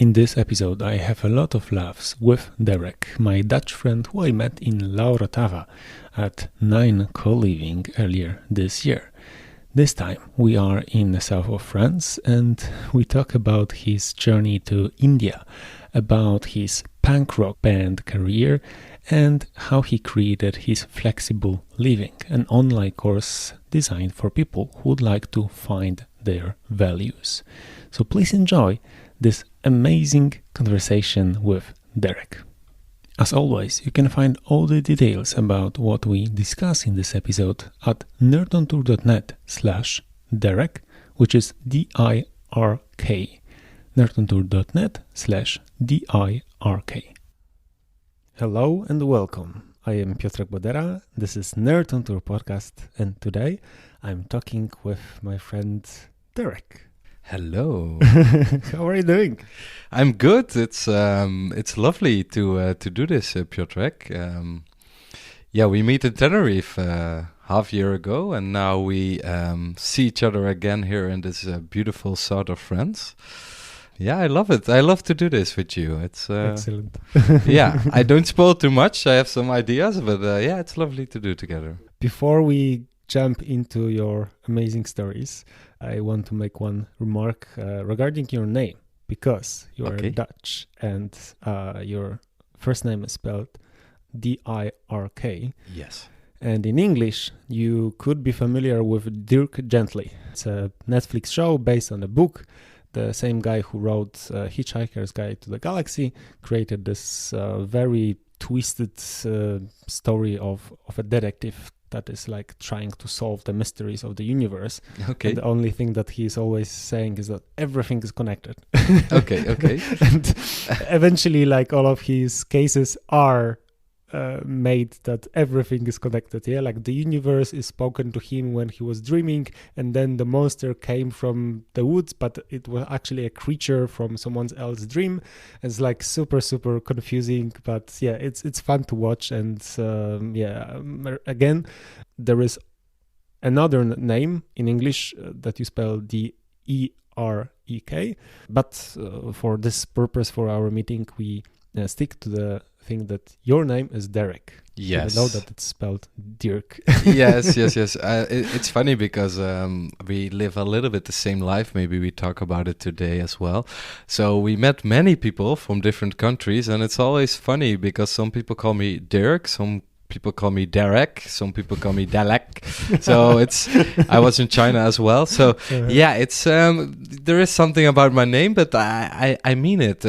In this episode, I have a lot of laughs with Dirk, my Dutch friend who I met in Lauratava at 9 co-living earlier this year. This time we are in the south of France and we talk about his journey to India, about his punk rock band career and how he created his Flexible Living, an online course designed for people who would like to find their values. So please enjoy this amazing conversation with Dirk. As always, you can find all the details about what we discuss in this episode at nerdontour.net/Dirk, which is D-I-R-K. nerdontour.net/DIRK. Hello and welcome. I am Piotrek Bodera. This is Nerd on Tour podcast, and today I'm talking with my friend Dirk. Hello. How are you doing? I'm good. It's lovely to do this, Piotrek. We met in Tenerife half year ago, and now we see each other again here in this beautiful south of France. Yeah, I love it. I love to do this with you. It's excellent. Yeah, I don't spoil too much. I have some ideas, but it's lovely to do together. Before we jump into your amazing stories, I want to make one remark regarding your name, because you are Dutch and your first name is spelled D-I-R-K. Yes. And in English, you could be familiar with Dirk Gently. It's a Netflix show based on a book. The same guy who wrote Hitchhiker's Guide to the Galaxy created this very twisted story of a detective that is like trying to solve the mysteries of the universe. Okay. And the only thing that he's always saying is that everything is connected. Okay. And eventually, like, all of his cases are made that everything is connected. Yeah, like the universe is spoken to him when he was dreaming, and then the monster came from the woods, but it was actually a creature from someone else's dream. It's like super confusing, but yeah, it's fun to watch. And again, there is another name in English that you spell D-E-R-E-K, but for this purpose, for our meeting, we stick to the thing that your name is Dirk. Yes. I know that it's spelled Dirk. yes. It's funny because we live a little bit the same life. Maybe we talk about it today as well. So we met many people from different countries, and it's always funny because some people call me Dirk, some people call me Derek, some people call me Dalek. So I was in China as well. So it's there is something about my name, but I mean it.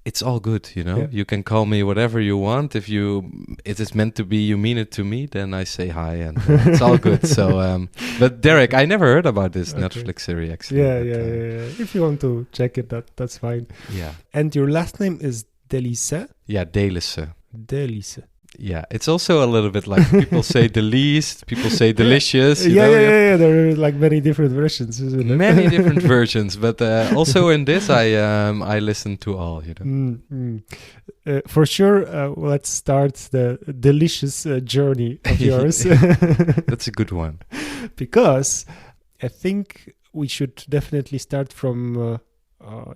It's all good, you know. Yeah. You can call me whatever you want. If it is meant to be, you mean it to me, then I say hi, and it's all good. So, but Derek, I never heard about this Netflix series actually. Yeah. If you want to check it, that's fine. Yeah. And your last name is Delisse? Yeah, Delisse. Delisse. Yeah, it's also a little bit like people say Delisse, people say delicious. Yeah. There are like many different versions, isn't it? Many different versions, but also in this, I listen to all. You know. For sure, let's start the delicious journey of yours. That's a good one. Because I think we should definitely start from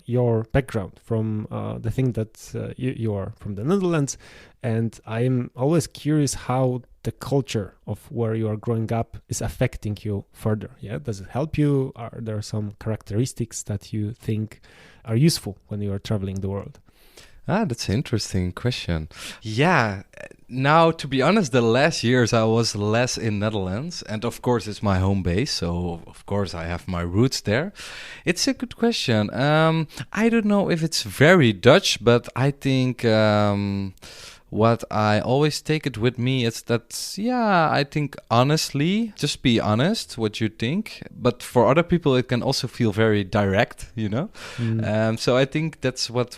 your background, from the thing that you are from the Netherlands. And I'm always curious how the culture of where you are growing up is affecting you further. Yeah, does it help you? Are there some characteristics that you think are useful when you are traveling the world? That's an interesting question. Yeah, now to be honest, the last years I was less in Netherlands, and of course it's my home base, so of course I have my roots there. It's a good question. I don't know if it's very Dutch, but I think what I always take it with me is that, I think honestly, just be honest what you think. But for other people, it can also feel very direct, you know? So I think that's what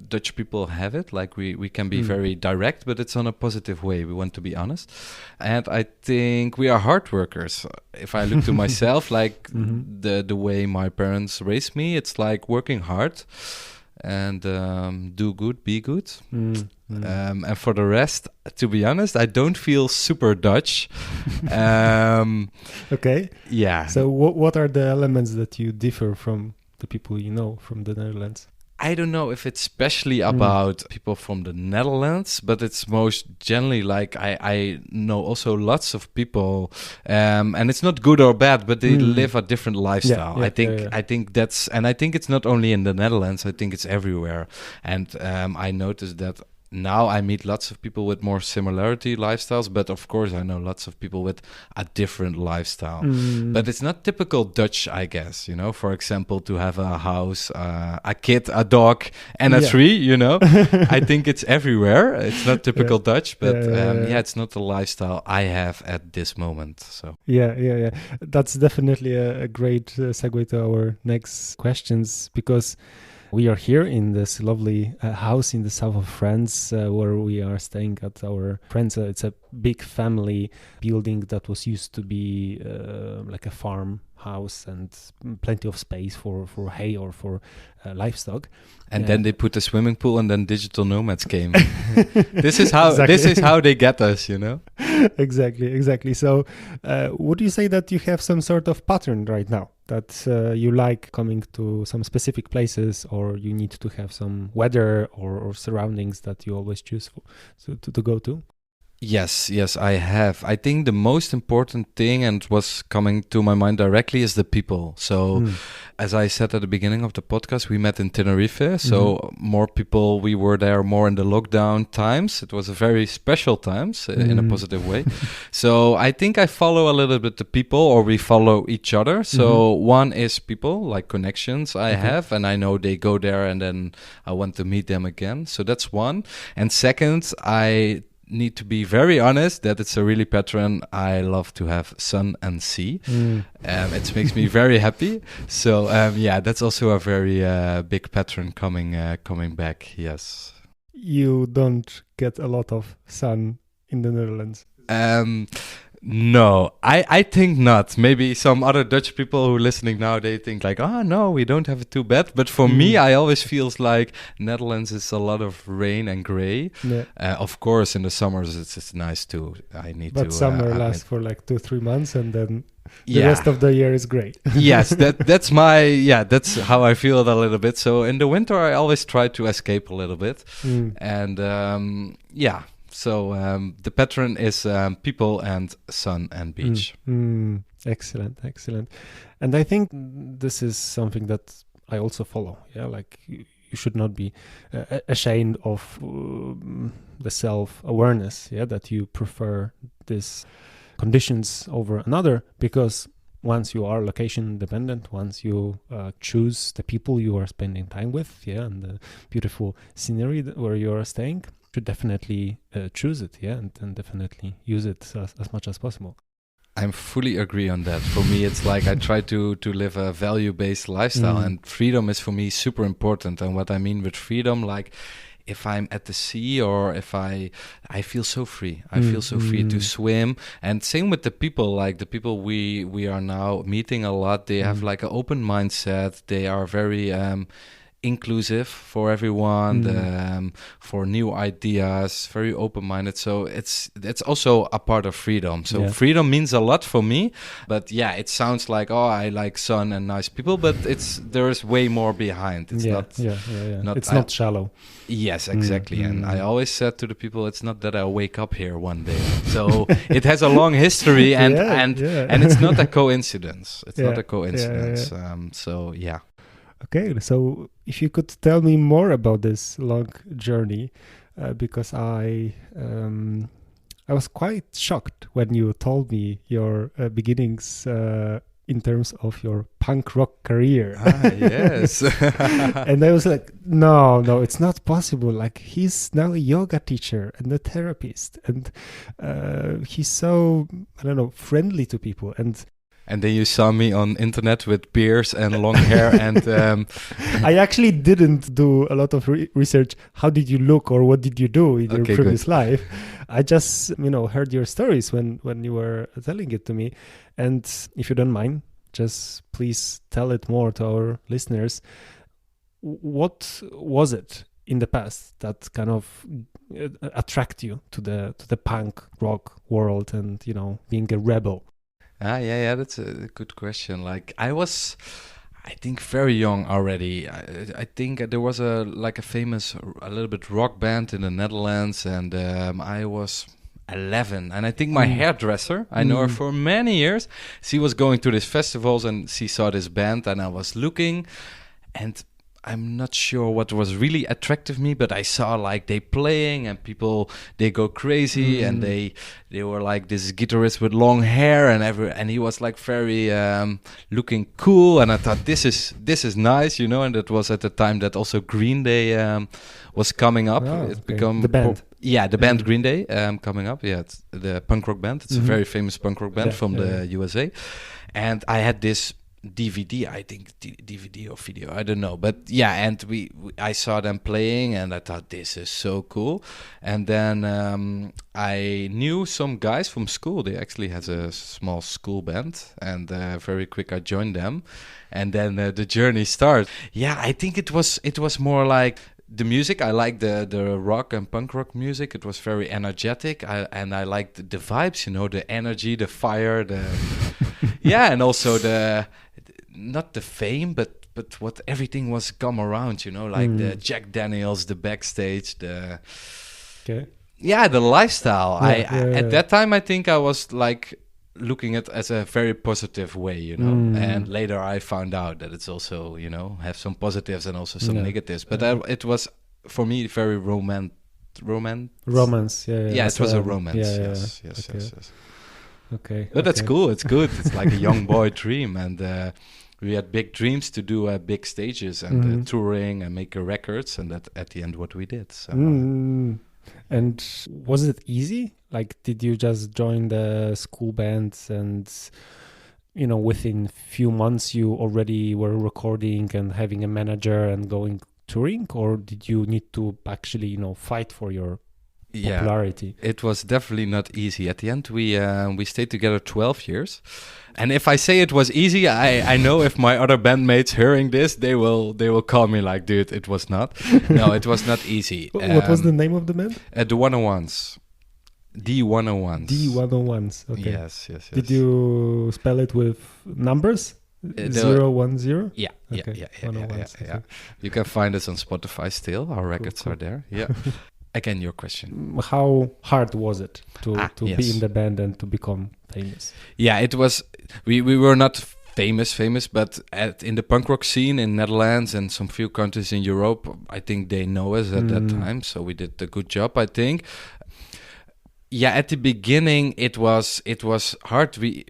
Dutch people have it. Like we can be very direct, but it's on a positive way. We want to be honest. And I think we are hard workers. If I look to myself, like the way my parents raised me, it's like working hard and do good, be good. And for the rest, to be honest, I don't feel super Dutch. Okay. Yeah. So what are the elements that you differ from the people you know from the Netherlands? I don't know if it's especially about people from the Netherlands, but it's most generally like I know also lots of people, and it's not good or bad, but they live a different lifestyle. I think that's, and I think it's not only in the Netherlands. I think it's everywhere, and I noticed that. Now I meet lots of people with more similarity lifestyles, but of course I know lots of people with a different lifestyle. But it's not typical Dutch, I guess, you know, for example, to have a house, a kid, a dog, and a tree, you know. I think it's everywhere. It's not typical Dutch, but it's not the lifestyle I have at this moment. So yeah. That's definitely a great segue to our next questions, because we are here in this lovely house in the south of France, where we are staying at our friends. It's a big family building that was used to be like a farm house and plenty of space for hay or for livestock. And then they put a swimming pool, and then digital nomads came. This is how they get us, you know. Exactly. So, would you say that you have some sort of pattern right now, that you like coming to some specific places, or you need to have some weather or surroundings that you always choose to go to? Yes, I have. I think the most important thing, and what's coming to my mind directly, is the people. So, as I said at the beginning of the podcast, we met in Tenerife. So, more people, we were there more in the lockdown times. It was a very special times in a positive way. So, I think I follow a little bit the people, or we follow each other. So, one is people, like connections I have, and I know they go there, and then I want to meet them again. So, that's one. And second, I need to be very honest that it's a really pattern. I love to have sun and sea. It makes me very happy. So that's also a very big pattern coming back. Yes. You don't get a lot of sun in the Netherlands. No, I think not. Maybe some other Dutch people who are listening now, they think like, oh no, we don't have it too bad. But for me, I always feels like Netherlands is a lot of rain and gray. Yeah. Of course, in the summers it's nice too. But summer lasts for like 2-3 months, and then the rest of the year is great. Yes, that's how I feel it a little bit. So in the winter, I always try to escape a little bit, and So the pattern is people and sun and beach. Excellent. And I think this is something that I also follow. Yeah, like you should not be ashamed of the self-awareness. Yeah, that you prefer these conditions over another, because once you are location dependent, once you choose the people you are spending time with, and the beautiful scenery where you are staying, should definitely choose it, and definitely use it as much as possible. I fully agree on that. For me, it's like I try to live a value-based lifestyle, and freedom is for me super important. And what I mean with freedom, like if I'm at the sea, or if I feel so free. I feel so free to swim. And same with the people, like the people we are now meeting a lot, they have like an open mindset. They are very inclusive for everyone, for new ideas, very open-minded. So it's also a part of freedom. So freedom means a lot for me. But it sounds like, oh, I like sun and nice people, but there is way more behind. It's not shallow. Yes, exactly. And I always said to the people, it's not that I wake up here one day. So it has a long history, and it's not a coincidence. It's not a coincidence. Okay, so if you could tell me more about this long journey, because I was quite shocked when you told me your beginnings in terms of your punk rock career. Yes. And I was like, no, it's not possible. Like, he's now a yoga teacher and a therapist, and he's so, friendly to people. And then you saw me on internet with beards and long hair, and I actually didn't do a lot of research. How did you look, or what did you do in your previous life? I just, heard your stories when you were telling it to me. And if you don't mind, just please tell it more to our listeners. What was it in the past that kind of attract you to the punk rock world and, being a rebel? That's a good question. Like I was I think very young already. I think there was a famous a little bit rock band in the Netherlands, and I was 11. And I think my hairdresser, I know her for many years. She was going to these festivals and she saw this band, and I was looking, and I'm not sure what was really attractive me, but I saw like they playing and people, they go crazy, and they were like this guitarist with long hair and he was like very looking cool, and I thought this is nice, you know. And it was at the time that also Green Day was coming up. Oh, It's become the band. the band Green Day coming up. Yeah, it's the punk rock band. It's a very famous punk rock band from the USA, and I had this DVD, I think DVD or video, I don't know, but yeah, and I saw them playing, and I thought this is so cool. And then I knew some guys from school. They actually had a small school band, and very quick I joined them, and then the journey started. Yeah, I think it was more like the music. I liked the rock and punk rock music. It was very energetic, and I liked the vibes, you know, the energy, the fire, the yeah, and also not the fame, but what everything was come around, you know, like the Jack Daniels, the backstage, the lifestyle. At that time, I think I was like looking at as a very positive way, you know. And later I found out that it's also, you know, have some positives and also some negatives. But it was for me very romance. Yeah, it was a romance. Yes. Okay. But that's cool. It's good. It's like a young boy dream, and we had big dreams to do big stages and touring and make records, and that at the end what we did. So. And was it easy? Like, did you just join the school bands and, you know, within few months you already were recording and having a manager and going touring, or did you need to actually, you know, fight for your popularity? It was definitely not easy. At the end, we stayed together 12 years, and if I say it was easy, I know if my other bandmates hearing this, they will call me like, dude, it was not. No, it was not easy. What was the name of the band? The 101s. D101s. D101s. Okay. Yes. Did you spell it with numbers? 010? Yeah. Okay. Yeah. You can find us on Spotify still. Our records are there. Yeah. Again, your question. How hard was it to be in the band and to become famous? Yeah, it was. We were not famous, but in the punk rock scene in Netherlands and some few countries in Europe, I think they know us at that time. So we did a good job, I think. Yeah, at the beginning it was hard. We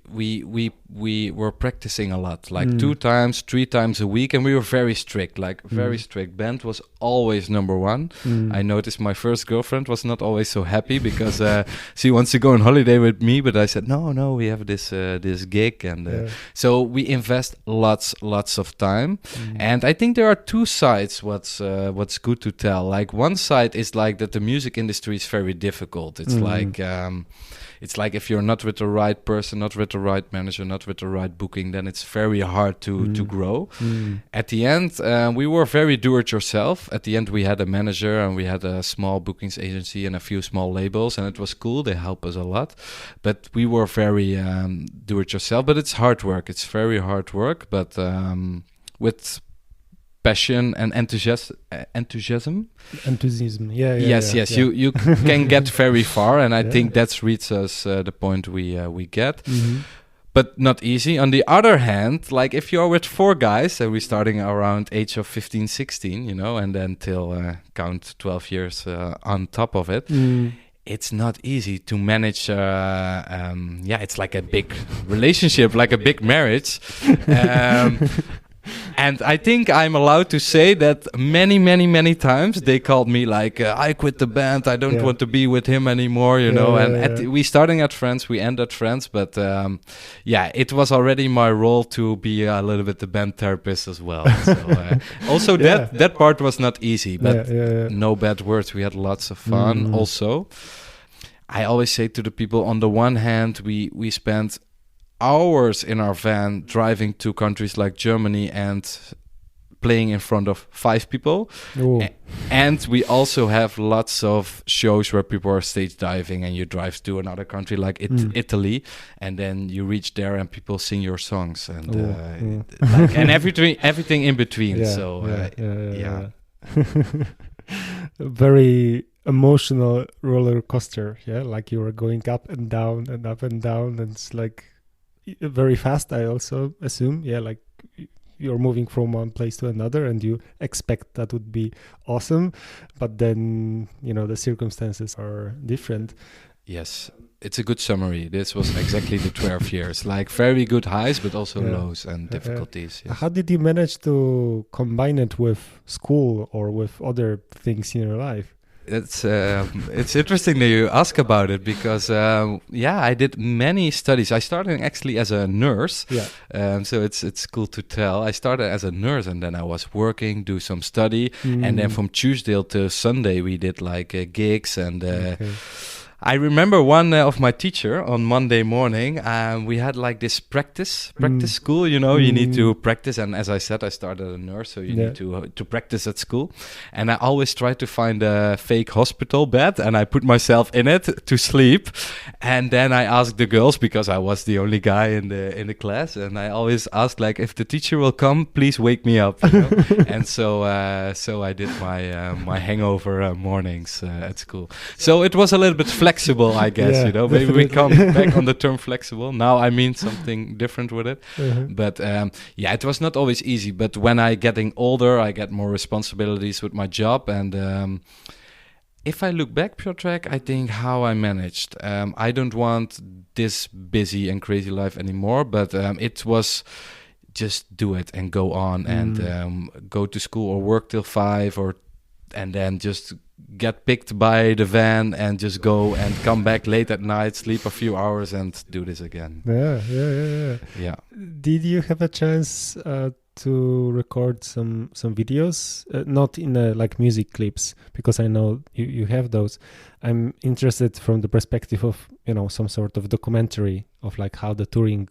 were practicing a lot, like 2 times, 3 times a week, and we were very strict, very strict. Band was always number one. I noticed my first girlfriend was not always so happy because she wants to go on holiday with me, but I said no, we have this gig, and so we invest lots of time. And I think there are 2 sides. What's good to tell? Like, one side is like that the music industry is very difficult. It's it's like if you're not with the right person, not with the right manager, not with the right booking, then it's very hard to grow. At the end, we were very do-it-yourself. At the end, we had a manager and we had a small bookings agency and a few small labels, and it was cool. They helped us a lot. But we were very do-it-yourself. But it's hard work. It's very hard work, but with passion and enthusiasm. Yes. You can get very far, and I think that's reaches us the point we get. But not easy. On the other hand, like if you're with 4 guys, and we're starting around age of 15, 16, you know, and then till count 12 years on top of it. It's not easy to manage. It's like a big relationship, like a big marriage. And I think I'm allowed to say that many times they called me like, I quit the band, I don't want to be with him anymore, you know. We starting at friends, we end at friends, but it was already my role to be a little bit the band therapist as well. So, also that part was not easy, but no bad words. We had lots of fun. Also, I always say to the people, on the one hand, we spent hours in our van driving to countries like Germany and playing in front of 5 people. Oh. And we also have lots of shows where people are stage diving and you drive to another country like Italy, and then you reach there and people sing your songs and like, and everything in between. Yeah. Very emotional roller coaster, like you were going up and down and up and down, and it's like very fast, I also assume, like you're moving from one place to another and you expect that would be awesome, but then the circumstances are different. Yes, it's a good summary. This was exactly the 12 years, like very good highs but also lows and difficulties. Yes. How did you manage to combine it with school or with other things in your life? It's interesting that you ask about it because I did many studies. I started actually as a nurse, so it's cool to tell. I started as a nurse and then I was working, do some study, and then from Tuesday till Sunday we did like gigs and. I remember one of my teacher on Monday morning. We had like this practice school. You need to practice, and as I said, I started a nurse, so you need to practice at school. And I always tried to find a fake hospital bed, and I put myself in it to sleep. And then I asked the girls, because I was the only guy in the class, and I always asked like, if the teacher will come, please wake me up. And so I did my hangover mornings at school. So it was a little bit flexible, I guess, maybe we come back on the term flexible. Now I mean something different with it. But it was not always easy. But when I getting older, I get more responsibilities with my job. And if I look back, Piotrek, I think how I managed. I don't want this busy and crazy life anymore, but it was just do it and go on and go to school or work till 5 and then just get picked by the van and just go and come back late at night, sleep a few hours and do this again. Yeah. Did you have a chance to record some videos, not in like music clips, because I know you have those? I'm interested from the perspective of some sort of documentary of like how the touring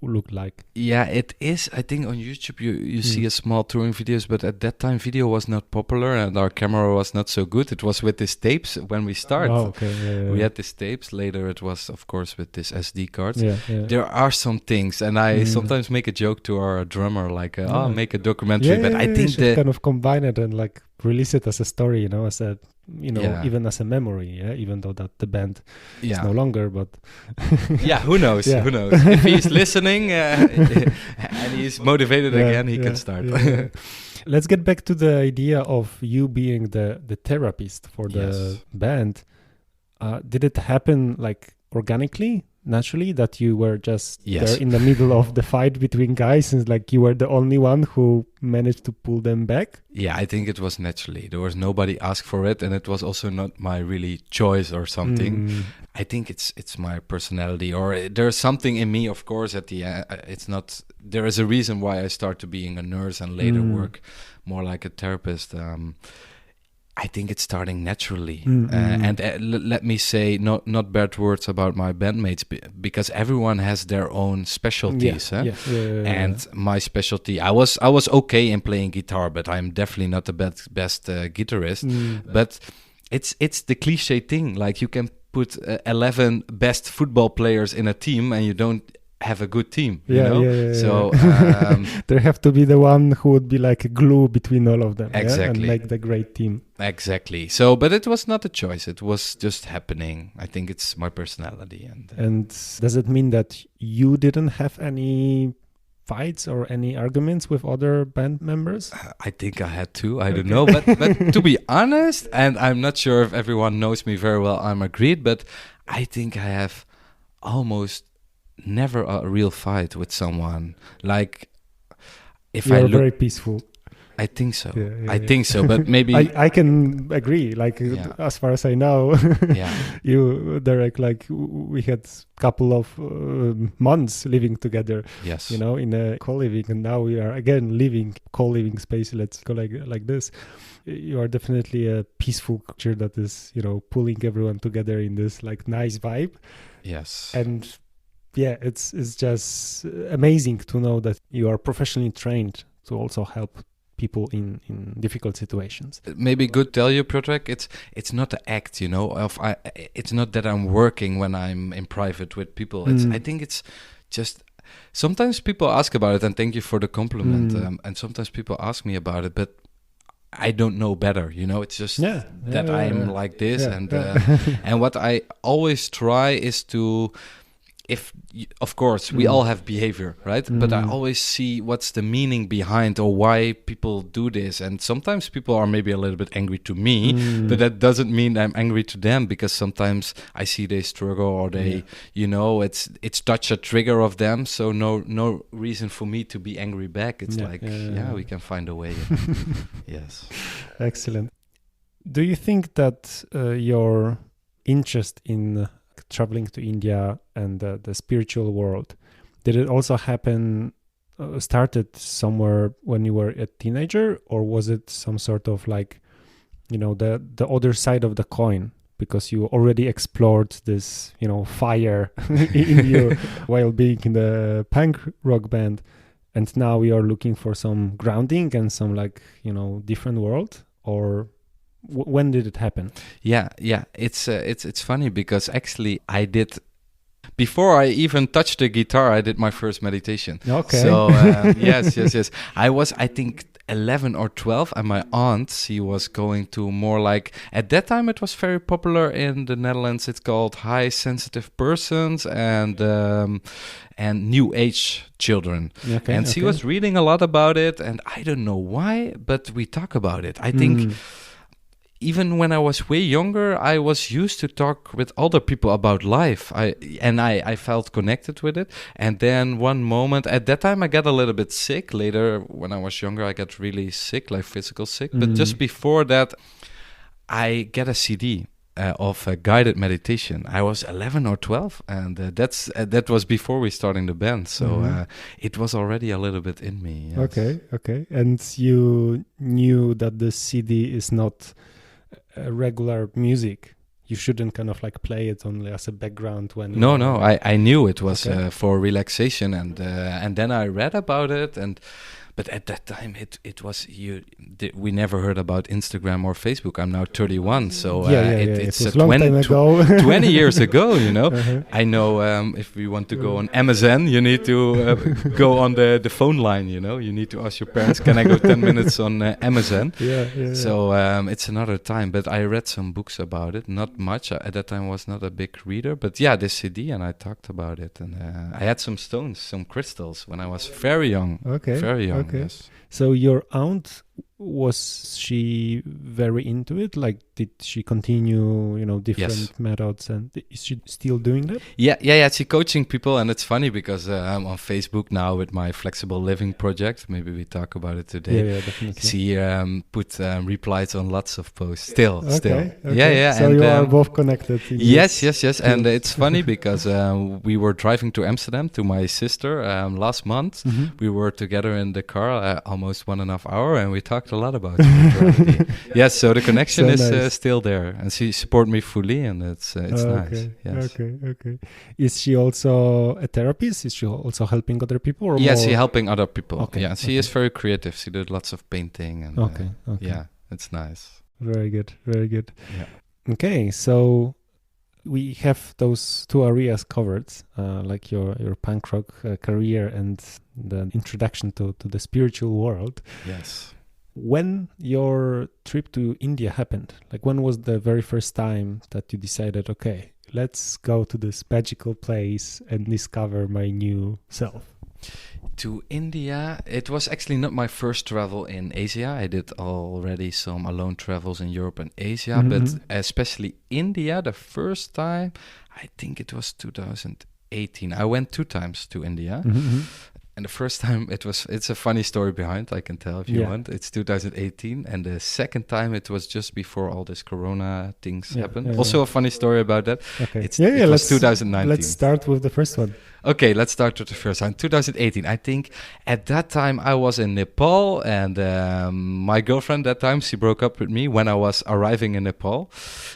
look like. Yeah, it is. I think on YouTube you see a small touring videos, but at that time video was not popular and our camera was not so good. It was with these tapes when we started. Oh, okay. We had these tapes. Later it was of course with this SD cards. Yeah. There are some things, and I sometimes make a joke to our drummer like, make a documentary. But I think you kind of combine it and like release it as a story, as a even as a memory, even though that the band is no longer, but who knows? Who knows? If he's listening and he's motivated again, he can start. Let's get back to the idea of you being the therapist for the band. Did it happen like organically, naturally, that you were just there in the middle of the fight between guys and like you were the only one who managed to pull them back? Yeah, I think it was naturally. There was nobody asked for it, and it was also not my really choice or something. I think it's my personality, or there's something in me, of course, at the end. It's not, there is a reason why I started being a nurse and later work more like a therapist. I think it's starting naturally. And let me say, not bad words about my bandmates, because everyone has their own specialties. And my specialty, I was okay in playing guitar, but I'm definitely not the best guitarist. But it's the cliche thing, like you can put 11 best football players in a team and you don't have a good team, So there have to be the one who would be like a glue between all of them, exactly, and make the great team. Exactly. So, but it was not a choice; it was just happening. I think it's my personality. And does it mean that you didn't have any fights or any arguments with other band members? I think I had to. I don't know, but to be honest, and I'm not sure if everyone knows me very well, I'm agreed, but I think I have almost never a real fight with someone. Like if you're I look, very peaceful. I think so. I think so, but maybe I can agree. Like as far as I know, you, Derek, like we had couple of months living together. Yes, in a co-living, and now we are again living co-living space. Let's go like this. You are definitely a peaceful creature that is, pulling everyone together in this like nice vibe. Yes, and. Yeah, it's just amazing to know that you are professionally trained to also help people in difficult situations. Maybe good tell you, Piotrek, it's not the act, it's not that I'm working when I'm in private with people. I think it's just sometimes people ask about it, and thank you for the compliment. And sometimes people ask me about it, but I don't know better, It's just that I'm like this, and what I always try is to. Of course, we all have behavior, right? But I always see what's the meaning behind or why people do this. And sometimes people are maybe a little bit angry to me, but that doesn't mean I'm angry to them, because sometimes I see they struggle or they, it's touch a trigger of them. So no reason for me to be angry back. It's we can find a way. Yes. Excellent. Do you think that your interest in traveling to India and the spiritual world, did it also started somewhere when you were a teenager, or was it some sort of the other side of the coin, because you already explored this fire in you while being in the punk rock band, and now you are looking for some grounding and some different world? Or when did it happen? Yeah. It's funny, because actually I did, before I even touched the guitar, I did my first meditation. Okay. So yes. I was, I think, 11 or 12, and my aunt, she was going to more at that time it was very popular in the Netherlands. It's called high sensitive persons and new age children. Okay, and she was reading a lot about it, and I don't know why, but we talk about it. I think. Even when I was way younger, I was used to talk with other people about life. I felt connected with it. And then one moment, at that time I got a little bit sick. Later, when I was younger, I got really sick, physical sick. But just before that, I get a CD of a guided meditation. I was 11 or 12, and that was before we starting the band. So it was already a little bit in me. Yes. Okay. And you knew that the CD is not regular music. You shouldn't play it only as a background when. No. I knew it was for relaxation, and then I read about it, but at that time it was we never heard about Instagram or Facebook. I'm now 31, so it's a long time ago. 20 years ago. I know if we want to go on Amazon, you need to go on the phone line. You need to ask your parents, can I go 10 minutes on Amazon? So it's another time. But I read some books about it, not much. At that time I was not a big reader, but this CD, and I talked about it, and I had some stones, some crystals when I was very young. Very young. Okay. Yes. So your aunt, was she very into it? Did she continue, different methods, and is she still doing that? Yeah. She coaching people, and it's funny because I'm on Facebook now with my flexible living project. Maybe we talk about it today. Yeah, definitely. She put replies on lots of posts. Still. Okay. Yeah. So you are both connected. Yes. And it's funny because we were driving to Amsterdam to my sister last month. We were together in the car almost 1.5 hours, and we talked a lot about spirituality. Yes, so the connection is still there, and she support me fully, and it's nice. Yes. Okay. Is she also a therapist? Is she also helping other people? Or yes, she's helping other people. Okay. Yeah, she is very creative. She did lots of painting, and yeah, it's nice. Very good. Yeah. Okay, so we have those two areas covered, like your punk rock career and the introduction to the spiritual world. Yes. When your trip to India happened, when was the very first time that you decided, okay, let's go to this magical place and discover my new self? To India, it was actually not my first travel in Asia. I did already some alone travels in Europe and Asia, but especially India, the first time, I think it was 2018. I went 2 times to India. And the first time it's a funny story behind, I can tell if you want. It's 2018. And the second time it was just before all this Corona things happened. Also a funny story about that. Okay. It was 2019. Let's start with the first one. Okay, let's start with the first one. 2018. I think at that time I was in Nepal, and my girlfriend that time, she broke up with me when I was arriving in Nepal.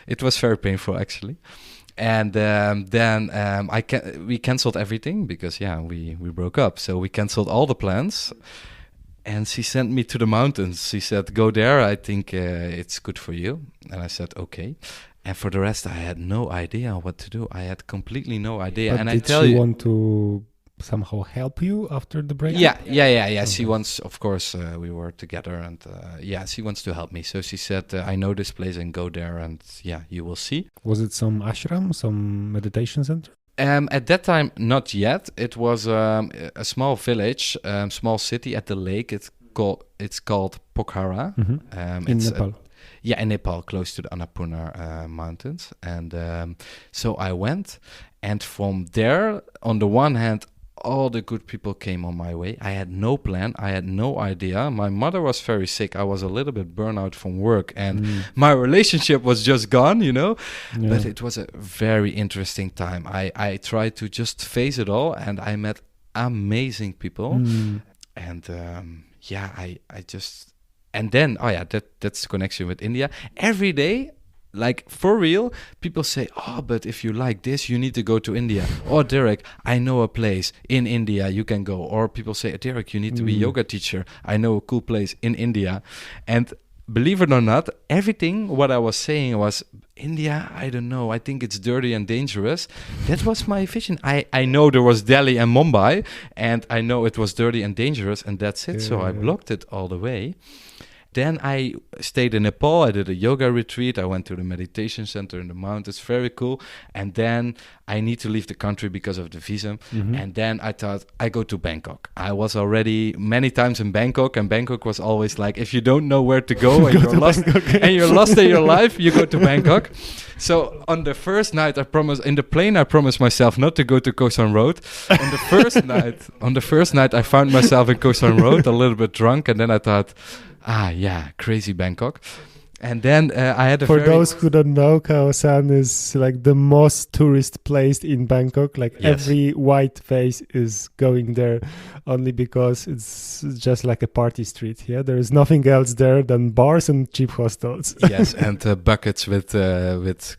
It was very painful actually. And then we canceled everything because we broke up. So we canceled all the plans. And she sent me to the mountains. She said, go there. I think it's good for you. And I said, okay. And for the rest, I had no idea what to do. I had completely no idea. But and did I tell she you, want to somehow help you after the break? Yeah. Okay. She wants, of course, we were together, and she wants to help me. So she said, I know this place, and go there, and you will see. Was it some ashram, some meditation center? At that time, not yet. It was a small village, small city at the lake. It's called Pokhara. In Nepal. In Nepal, close to the Annapurna mountains. And so I went, and from there, on the one hand, all the good people came on my way. I had no plan. I had no idea. My mother was very sick. I was a little bit burnout from work, and my relationship was just gone, Yeah. But it was a very interesting time. I tried to just face it all, and I met amazing people. And I just... And then, that's the connection with India. Every day, like for real, people say, but if you like this, you need to go to India. Or Dirk, I know a place in India you can go. Or people say, Dirk, you need to be yoga teacher. I know a cool place in India. And believe it or not, everything what I was saying was, India, I don't know. I think it's dirty and dangerous. That was my vision. I know there was Delhi and Mumbai, and I know it was dirty and dangerous, and that's it. So I blocked it all the way. Then I stayed in Nepal. I did a yoga retreat. I went to the meditation center in the mountains. Very cool. And then I need to leave the country because of the visa. And then I thought, I go to Bangkok. I was already many times in Bangkok, and Bangkok was always like, if you don't know where to go and you're lost in your life, you go to Bangkok. So on the first night, in the plane, I promised myself not to go to Koh San Road. On the first night, I found myself in Koh San Road, a little bit drunk, and then I thought, crazy Bangkok. And then I had For those who don't know, Khao San is like the most tourist place in Bangkok. Like every white face is going there only because it's just like a party street. Yeah, there is nothing else there than bars and cheap hostels. Yes, and buckets with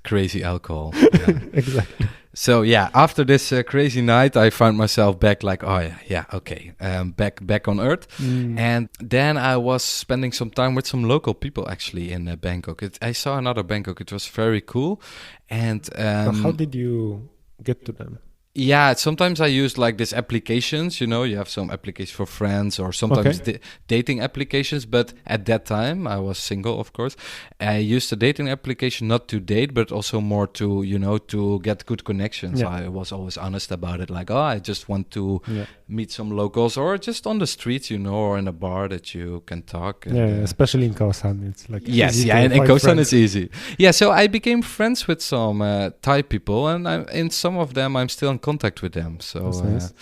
crazy alcohol. Yeah. Exactly. So after this crazy night, I found myself back like, back on earth. And then I was spending some time with some local people actually in Bangkok. I saw another Bangkok. It was very cool. And how did you get to them? Yeah, sometimes I use like these applications, you have some applications for friends or sometimes dating applications. But at that time, I was single, of course. I used a dating application not to date, but also more to, to get good connections. Yeah. I was always honest about it. Like, I just want to meet some locals or just on the streets, or in a bar that you can talk. And, especially in Khao San. It's like and in Khao San it's easy. Yeah, so I became friends with some Thai people, and in some of them I'm still in contact with them. So nice.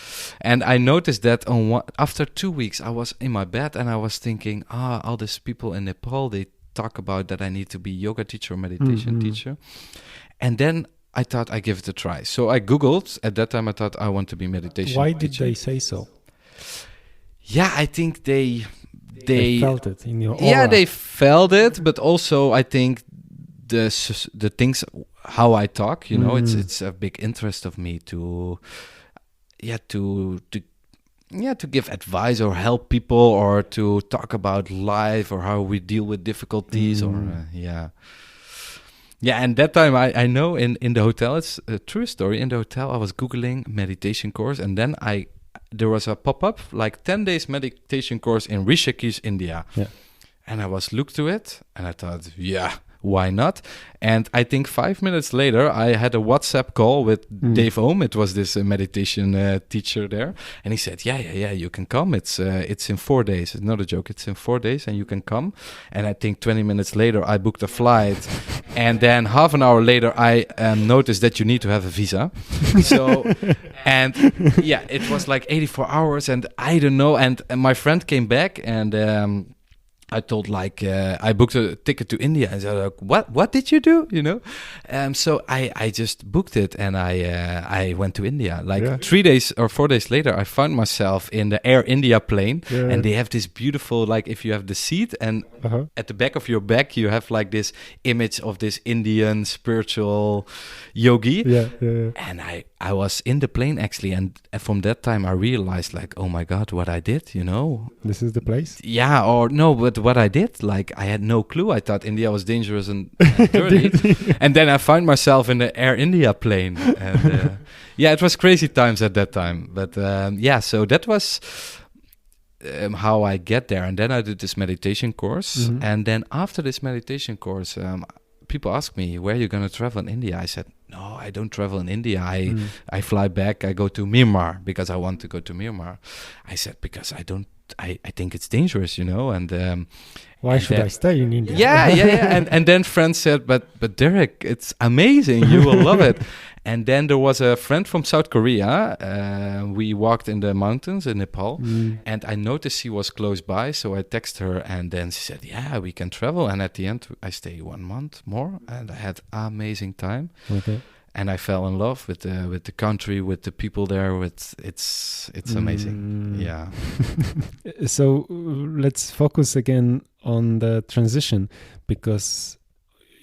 And I noticed that after 2 weeks I was in my bed and I was thinking, all these people in Nepal, they talk about that I need to be yoga teacher or meditation teacher. And then I thought I give it a try. So I Googled. At that time I thought I want to be meditation Why teacher. did they say so? Yeah, I think they felt it in your aura. Yeah, they felt it, but also I think the things how I talk, it's a big interest of me to give advice or help people or to talk about life or how we deal with difficulties and that time I know in the hotel, it's a true story. In the hotel I was Googling meditation course, and then there was a pop-up like 10 days meditation course in Rishikesh, India. And I looked to it and I thought, why not? And I think 5 minutes later, I had a WhatsApp call with Dave Ohm. It was this meditation teacher there. And he said, you can come. It's in 4 days. It's not a joke. It's in 4 days and you can come. And I think 20 minutes later, I booked a flight. And then half an hour later, I noticed that you need to have a visa. It was like 84 hours and I don't know. And my friend came back and... I told I booked a ticket to India, and they're like, what did you do? So I just booked it, and I went to India. 3 days or 4 days later, I found myself in the Air India plane, and they have this beautiful, if you have the seat, and at the back of your back you have this image of this Indian spiritual yogi. And I was in the plane actually, and from that time I realized oh my God, what I did, This is the place? Yeah, or no, but what I did, I had no clue. I thought India was dangerous and dirty. And then I found myself in the Air India plane. And it was crazy times at that time. But so that was how I get there. And then I did this meditation course. And then after this meditation course, people ask me, where are you going to travel in India? I said, no, I don't travel in India. I fly back. I go to Myanmar because I want to go to Myanmar. I said, because I think it's dangerous, and why should I stay in India? Yeah. And then friends said, but Dirk, it's amazing. You will love it. And then there was a friend from South Korea. We walked in the mountains in Nepal, and I noticed she was close by. So I texted her, and then she said, yeah, we can travel. And at the end, I stayed 1 month more, and I had amazing time. Okay. And I fell in love with the country, with the people there. It's amazing. Yeah. So let's focus again on the transition, because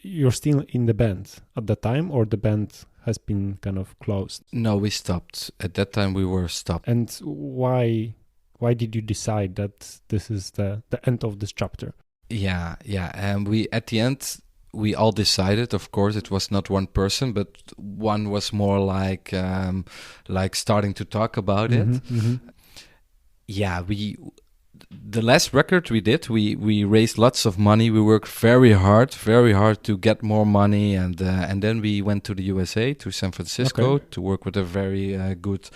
you're still in the band at the time, or the band has been kind of closed? No, we stopped. At that time, we were stopped. And why did you decide that this is the end of this chapter? Yeah. And we at the end, we all decided, of course, it was not one person, but one was more like starting to talk about it. Yeah, the last record we did, we raised lots of money. We worked very hard to get more money, and then we went to the USA, to San Francisco, to work with a very good,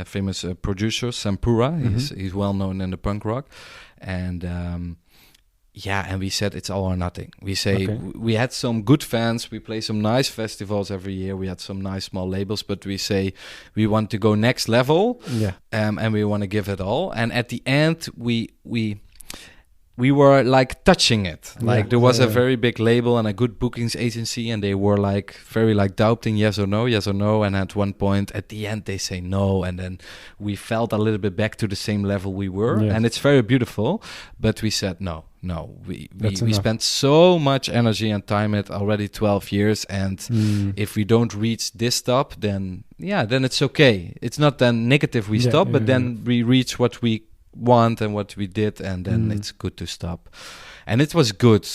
famous producer, Sampura. He's well known in the punk rock, and and we said it's all or nothing. We say we had some good fans. We play some nice festivals every year. We had some nice small labels, but we say we want to go next level, and we want to give it all. And at the end, we were touching it. There was a very big label and a good bookings agency, and they were very doubting yes or no. And at one point, at the end, they say no, and then we felt a little bit back to the same level we were, and it's very beautiful. But we said no. We spent so much energy and time at already 12 years, and if we don't reach this top, then it's okay. It's not then negative we stop, but then we reach what we want and what we did, and then it's good to stop. And it was good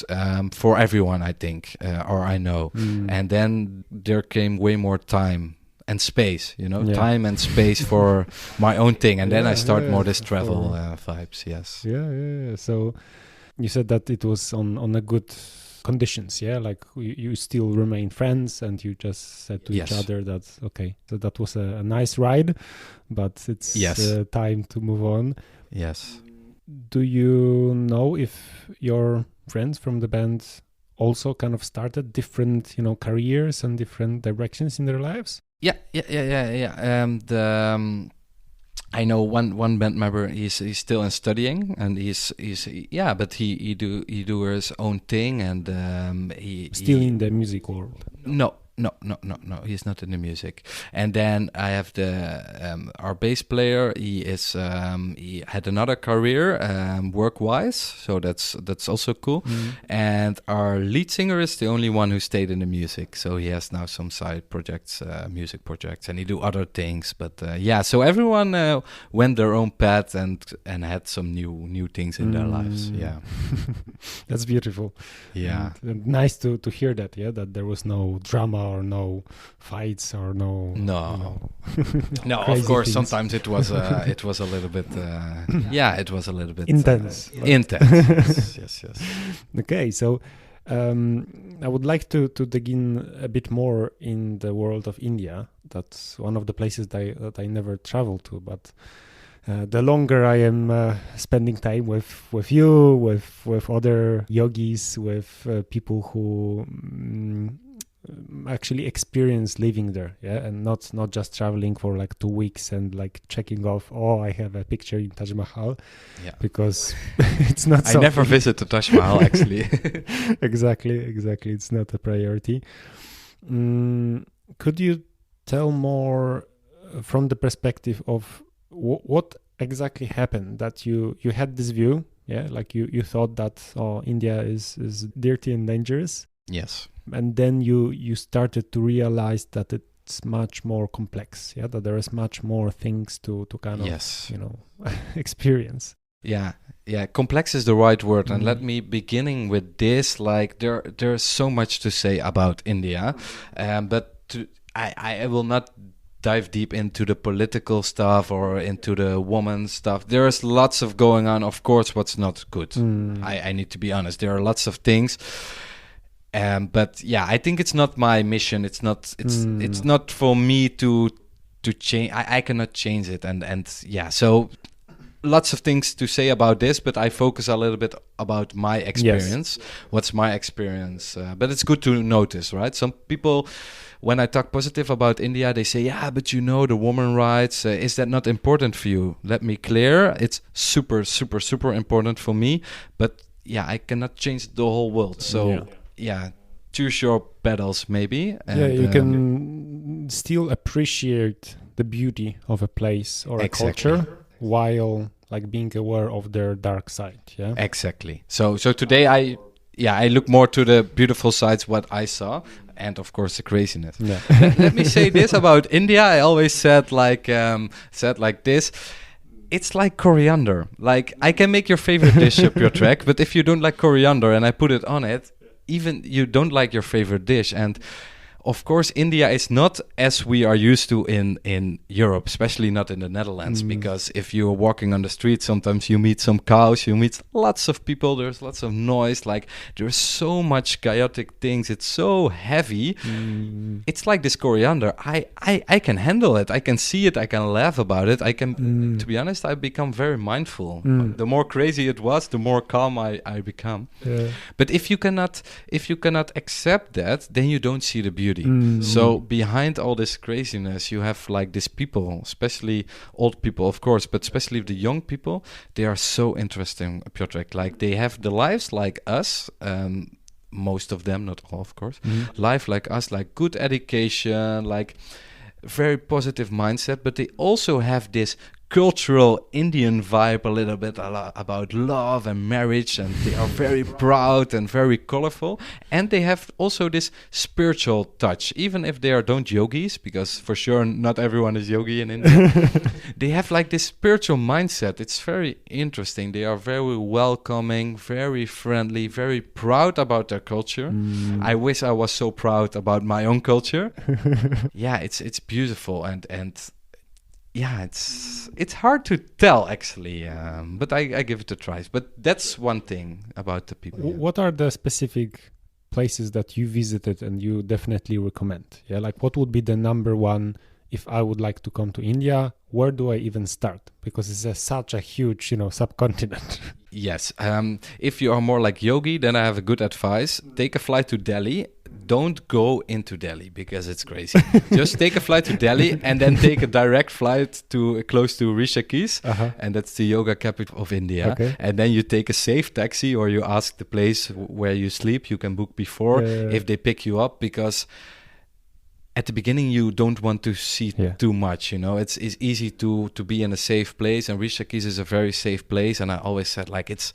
for everyone, I think, or I know. And then there came way more time and space, time and space for my own thing. And then I start more this travel vibes, yes. Yeah. So you said that it was on a good conditions, you still remain friends, and you just said to each other that, okay, so that was a nice ride, but it's time to move on. Yes. Do you know if your friends from the band also kind of started different, careers and different directions in their lives? Yeah. I know one band member. He's still in studying, and but he do his own thing, and he still in the music world. No. He's not in the music. And then I have our bass player. He had another career work-wise, so that's also cool. And our lead singer is the only one who stayed in the music. So he has now some side projects, music projects, and he do other things. But so everyone went their own path and had some new things in their lives. Yeah, that's beautiful. Yeah, and nice to hear that. That there was no drama or no fights or no. Of course, things. Sometimes it was a little bit. It was a little bit intense. Intense. Yes. Okay, so I would like to dig in a bit more in the world of India. That's one of the places that I never traveled to, but the longer I am spending time with you, with other yogis, with people who actually experience living there, and not just traveling for like 2 weeks and like checking off, oh, I have a picture in Taj Mahal, because it's not. I never visit the Taj Mahal actually. Exactly. It's not a priority. Could you tell more from the perspective of what exactly happened that you had this view? Yeah, like you thought that India is dirty and dangerous. Yes. And then you started to realize that it's much more complex. Yeah, that there is much more things to kind of experience. Yeah, complex is the right word. And let me beginning with this. Like there's so much to say about India, but I will not dive deep into the political stuff or into the woman stuff. There's lots of going on. Of course, what's not good. I need to be honest. There are lots of things. But yeah, I think it's not my mission. It's not for me to change. I cannot change it. And yeah, so lots of things to say about this, but I focus a little bit about my experience. Yes. What's my experience? But it's good to notice, right? Some people, when I talk positive about India, they say, yeah, but the woman rights, is that not important for you? Let me clear. It's super, super, super important for me. But yeah, I cannot change the whole world. So yeah, choose your battles maybe. And, you can still appreciate the beauty of a place or a culture while like being aware of their dark side. Yeah, exactly. So today I look more to the beautiful sides, what I saw, and of course the craziness. Yeah. Let me say this about India. I always said like this. It's like coriander. Like I can make your favorite dish up your track, but if you don't like coriander and I put it on it, even you don't like your favorite dish. And of course, India is not as we are used to in Europe, especially not in the Netherlands, because if you're walking on the street, sometimes you meet some cows, you meet lots of people, there's lots of noise, like there's so much chaotic things, it's so heavy. It's like this coriander. I can handle it, I can see it, I can laugh about it, I can, to be honest, I become very mindful. The more crazy it was, the more calm I become. Yeah. But if you cannot accept that, then you don't see the beauty. So behind all this craziness, you have like these people, especially old people, of course, but especially the young people. They are so interesting, Piotr. Like they have the lives like us. Most of them, not all, of course. Life like us, like good education, like very positive mindset. But they also have this cultural Indian vibe, a little bit about love and marriage, and they are very proud and very colorful, and they have also this spiritual touch, even if they don't yogis, because for sure not everyone is yogi in India. They have like this spiritual mindset. It's very interesting. They are very welcoming, very friendly, very proud about their culture. I wish I was so proud about my own culture. Yeah, it's beautiful, and yeah, it's hard to tell actually, but I give it a try. But that's one thing about the people. What are the specific places that you visited and you definitely recommend? Yeah, like what would be the number one if I would like to come to India? Where do I even start? Because it's such a huge, subcontinent. Yes. If you are more like yogi, then I have a good advice. Take a flight to Delhi. Don't go into Delhi because it's crazy. Just take a flight to Delhi and then take a direct flight to close to Rishikesh, and that's the yoga capital of India. Okay. And then you take a safe taxi or you ask the place where you sleep. You can book before if they pick you up, because at the beginning you don't want to see too much, it's easy to be in a safe place, and Rishikesh is a very safe place. And I always said like it's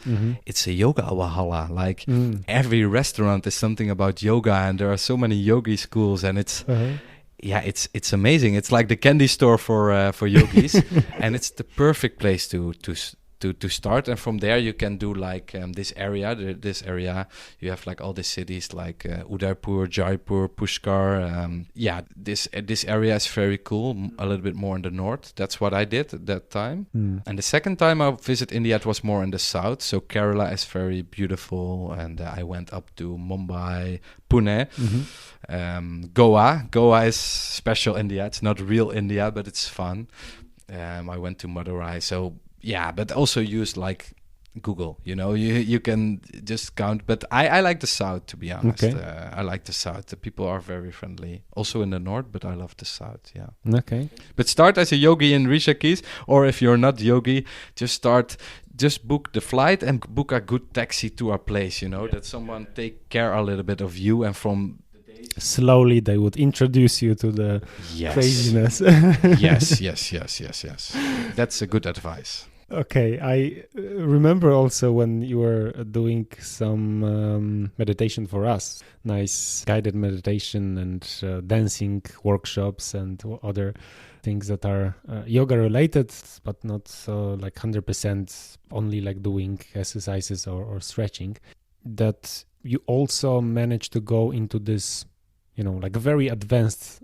a yoga valhalla, like every restaurant is something about yoga, and there are so many yogi schools, and it's it's amazing. It's like the candy store for yogis. And it's the perfect place to start, and from there you can do like this area you have like all the cities like Udaipur, Jaipur, Pushkar. This area is very cool, a little bit more in the north. That's what I did at that time. And the second time I visited India, it was more in the south, so Kerala is very beautiful, and I went up to Mumbai, Pune. Goa is special India. It's not real India, but it's fun. I went to Madurai, so yeah, but also used like Google. You can just count. But I like the south, to be honest. Okay. I like the south. The people are very friendly. Also in the north, but I love the south. Yeah. Okay. But start as a yogi in Rishikesh, or if you're not yogi, just book the flight and book a good taxi to a place. That someone take care a little bit of you, and from slowly they would introduce you to the craziness. Yes. That's a good advice. Okay, I remember also when you were doing some meditation for us, nice guided meditation and dancing workshops and other things that are yoga related, but not so like 100% only like doing exercises or stretching, that you also managed to go into this, like very advanced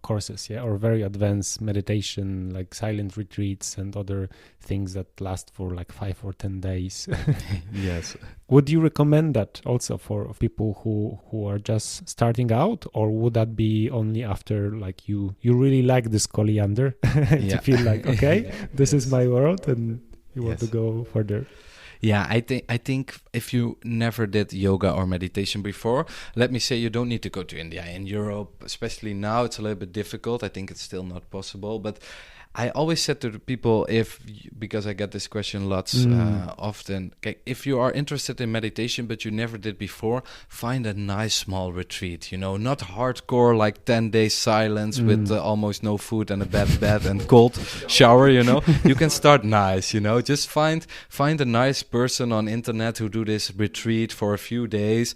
courses, or very advanced meditation, like silent retreats and other things that last for like 5 or 10 days. Yes. Would you recommend that also for people who are just starting out, or would that be only after like you really like this coriander to feel like, okay, this is my world and you want to go further? Yeah, I think if you never did yoga or meditation before, let me say you don't need to go to India. In Europe, especially now, it's a little bit difficult. I think it's still not possible. But I always said to the people, because I get this question lots often, okay, if you are interested in meditation but you never did before, find a nice small retreat, not hardcore like 10 days silence with almost no food and a bad bed and cold shower, You can start nice, just find a nice person on internet who do this retreat for a few days.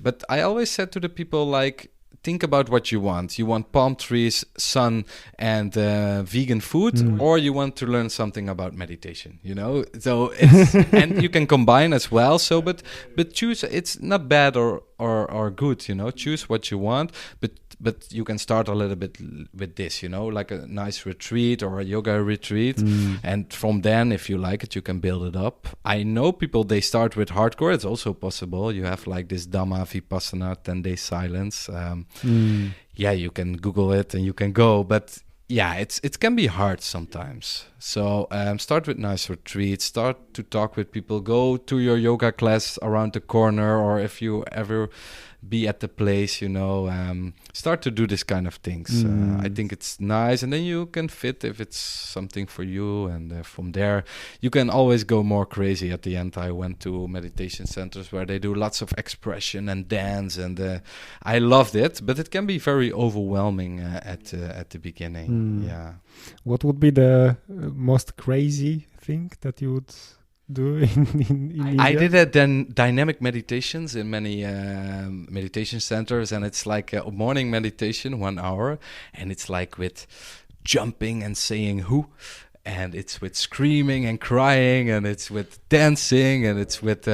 But I always said to the people, like, think about what you want. You want palm trees, sun, and vegan food, or you want to learn something about meditation, So it's and you can combine as well. So, but choose. It's not bad or good, Choose what you want, but you can start a little bit with this, like a nice retreat or a yoga retreat, and from then, if you like it, you can build it up. I know people, they start with hardcore. It's also possible. You have like this Dhamma Vipassana 10-day silence. You can Google it and you can go, but it can be hard sometimes. So start with nice retreats, start to talk with people, go to your yoga class around the corner, or if you ever be at the place, start to do this kind of things. I think it's nice, and then you can fit if it's something for you, and from there you can always go more crazy. At the end, I went to meditation centers where they do lots of expression and dance, and I loved it, but it can be very overwhelming at the beginning. What would be the most crazy thing that you would do in India? I did dynamic meditations in many meditation centers, and it's like a morning meditation, 1 hour, and it's like with jumping and saying who, and it's with screaming and crying, and it's with dancing, and it's with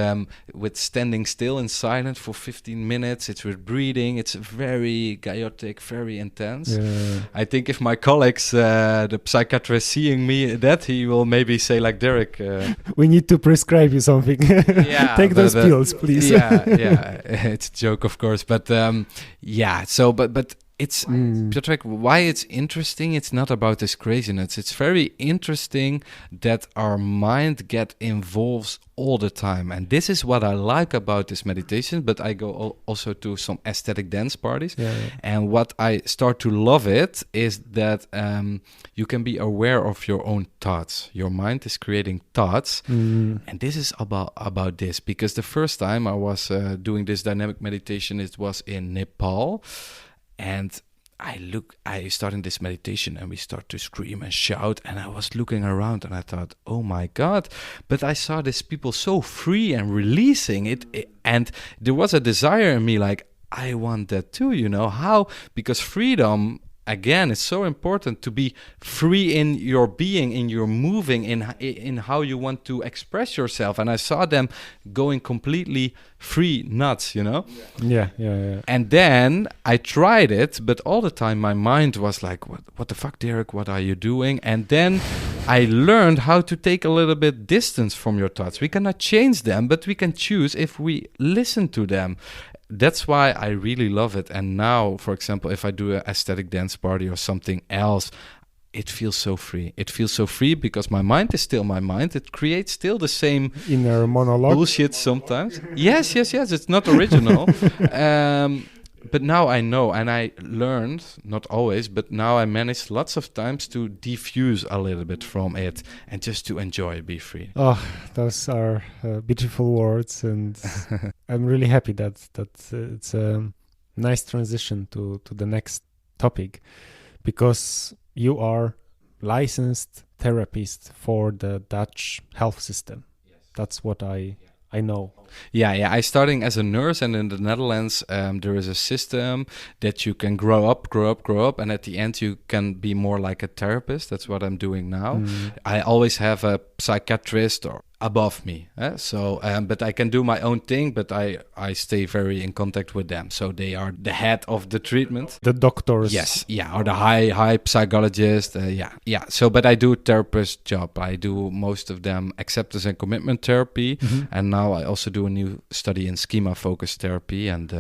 standing still in silence for 15 minutes. It's with breathing. It's very chaotic, very intense. I think if my colleagues, the psychiatrist, seeing me that, he will maybe say like, Dirk, we need to prescribe you something. Take those pills, please. It's a joke, of course, but but it's Piotr, why it's interesting. It's not about this craziness. It's very interesting that our mind get involved all the time, and this is what I like about this meditation. But I go also to some aesthetic dance parties, and what I start to love it is that you can be aware of your own thoughts. Your mind is creating thoughts, and this is about this, because the first time I was doing this dynamic meditation, it was in Nepal. And I started this meditation, and we start to scream and shout, and I was looking around and I thought, oh my God, but I saw these people so free and releasing it, and there was a desire in me, like, I want that too, how? Because freedom, again, it's so important to be free in your being, in your moving, in how you want to express yourself. And I saw them going completely free nuts, Yeah. And then I tried it, but all the time my mind was like, what the fuck, Dirk, what are you doing? And then I learned how to take a little bit distance from your thoughts. We cannot change them, but we can choose if we listen to them. That's why I really love it. And now, for example, if I do an aesthetic dance party or something else, it feels so free. It feels so free because my mind is still my mind. It creates still the same inner monologue. bullshit sometimes. Yes. It's not original. But now I know, and I learned, not always, but now I manage lots of times to diffuse a little bit from it and just to enjoy, be free. Oh, those are beautiful words, and I'm really happy that it's a nice transition to the next topic, because you are licensed therapist for the Dutch health system. Yes. That's what I know. Yeah. I starting as a nurse, and in the Netherlands, there is a system that you can grow up, and at the end you can be more like a therapist. That's what I'm doing now. I always have a psychiatrist or above me, so but I can do my own thing, but I stay very in contact with them, so they are the head of the treatment, the doctors. Yes, or the high psychologist. So but I do therapist job. I do most of them acceptance and commitment therapy, and now I also do a new study in schema focused therapy, and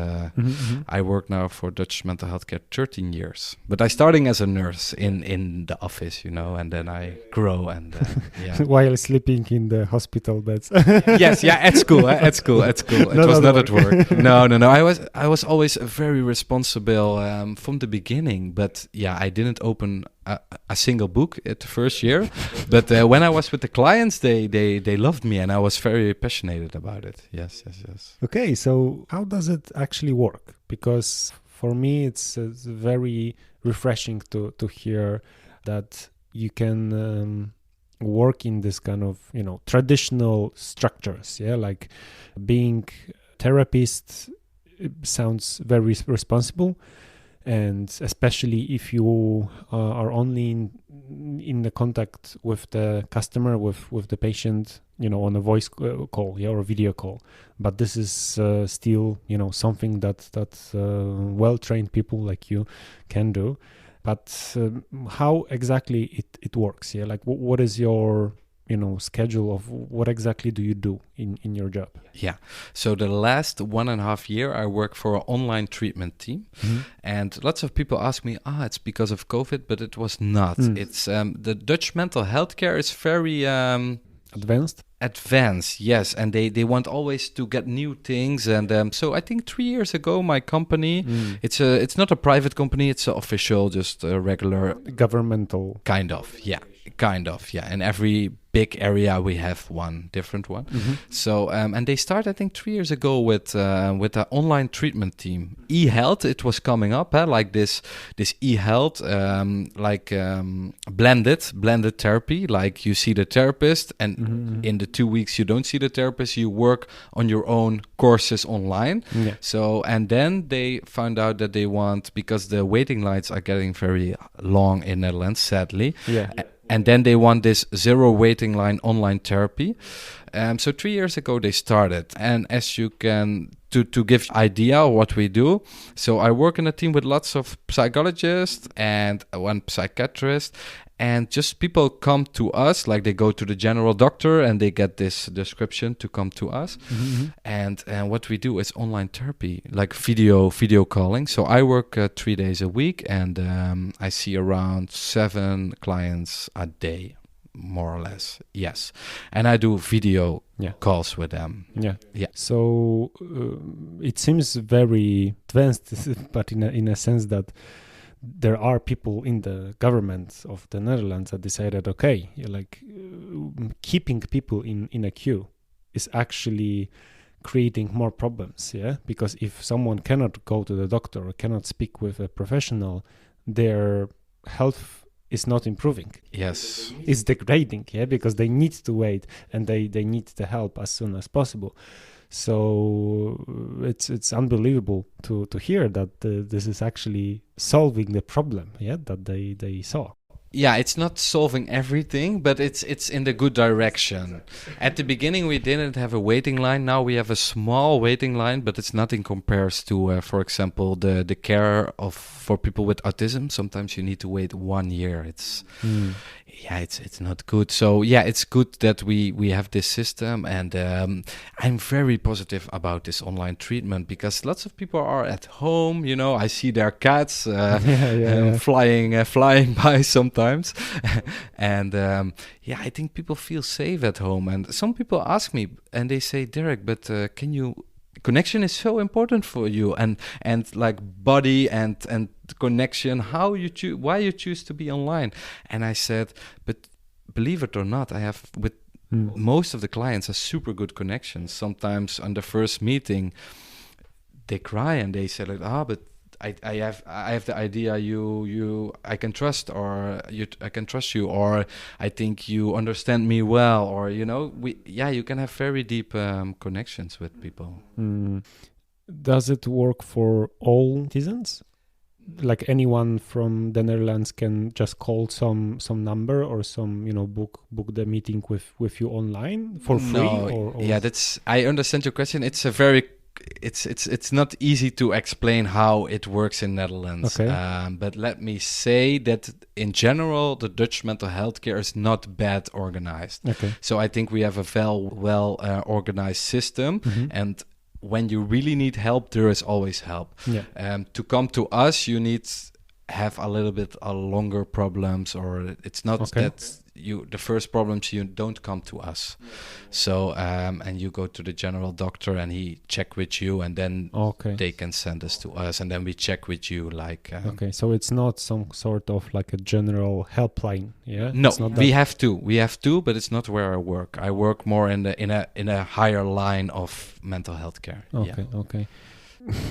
I work now for Dutch mental health care 13 years, but I starting as a nurse in the office, and then I grow, and while sleeping in the hospital beds. Yes, at school. At school. It was not at work. No. I was always very responsible from the beginning, but I didn't open a single book at the first year. But when I was with the clients, they loved me, and I was very passionate about it. Yes. Okay, so how does it actually work? Because for me, it's very refreshing to hear that you can work in this kind of traditional structures, like being therapist sounds very responsible, and especially if you are only in the contact with the customer, with the patient, on a voice call, or a video call. But this is still something that well-trained people like you can do. But how exactly it works? Like what is your schedule of what exactly do you do in your job? So the last 1.5 years I work for an online treatment team, and lots of people ask me, it's because of COVID, but it was not. It's the Dutch mental health care is very advanced, yes, and they want always to get new things, and so I think 3 years ago my company, it's not a private company, it's an official, just a regular governmental kind of. In every big area we have one different one. So and they started I think 3 years ago with an online treatment team. E-health, it was coming up, like this e-health, blended therapy. Like you see the therapist, and in the 2 weeks you don't see the therapist, you work on your own courses online. So and then they found out that they want, because the waiting lines are getting very long in Netherlands, sadly. And then they want this zero waiting line online therapy. So 3 years ago they started. And as you can, to give idea what we do, so I work in a team with lots of psychologists and one psychiatrist. And just people come to us, like they go to the general doctor and they get this description to come to us. And what we do is online therapy, like video calling. So I work 3 days a week, and I see around 7 clients a day, more or less. Yes. And I do video calls with them. So it seems very advanced, but in a sense that there are people in the government of the Netherlands that decided, okay, keeping people in a queue is actually creating more problems, because if someone cannot go to the doctor or cannot speak with a professional, their health is not improving. Yes. It's degrading, because they need to wait, and they need the help as soon as possible. So it's unbelievable to hear that this is actually solving the problem, that they saw. It's not solving everything, but it's in the good direction. At the beginning, we didn't have a waiting line. Now we have a small waiting line, but it's nothing compares to, for example, the care for people with autism. Sometimes you need to wait 1 year. yeah, it's not good. So yeah, it's good that we have this system, and I'm very positive about this online treatment because lots of people are at home. You know, I see their cats flying by sometimes, and yeah, I think people feel safe at home. And some people ask me, and they say, Derek, but can you? Connection is so important for you, and like body and connection. How you choose? Why you choose to be online? And I said, but believe it or not, I have with most of the clients a super good connection. Sometimes on the first meeting, they cry and they say like, but I have the idea I can trust, or I can trust you, or I think you understand me well, or you can have very deep connections with people. Does it work for all citizens? Like anyone from the Netherlands can just call some number or some book the meeting with you online for free? Or yeah, I understand your question. It's a very it's not easy to explain how it works in Netherlands. Okay. But let me say that in general, the Dutch mental health care is not bad organized. Okay. So I think we have a well organized system, and when you really need help, there is always help. Yeah. To come to us, you need have a little bit longer problems, or it's not that the first problems you don't come to us. So and you go to the general doctor and he check with you, and then they can send us to us, and then we check with you like okay, so it's not some sort of like a general helpline. No, we have to, but it's not where I work. I work more in a higher line of mental health care. Okay.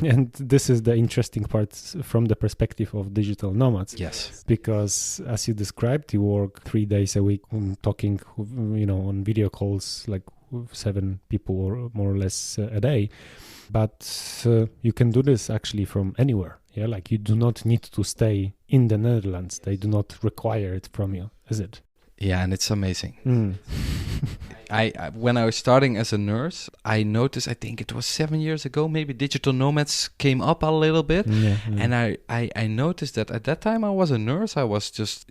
And this is the interesting part from the perspective of digital nomads. Yes. Because as you described, you work 3 days a week talking, on video calls, like 7 people or more or less a day. But you can do this actually from anywhere. Yeah, like you do not need to stay in the Netherlands. They do not require it from you, is it? Yeah, and it's amazing. I when I was starting as a nurse, I noticed, I think it was 7 years ago, maybe digital nomads came up a little bit. And I noticed that at that time I was a nurse. I was just,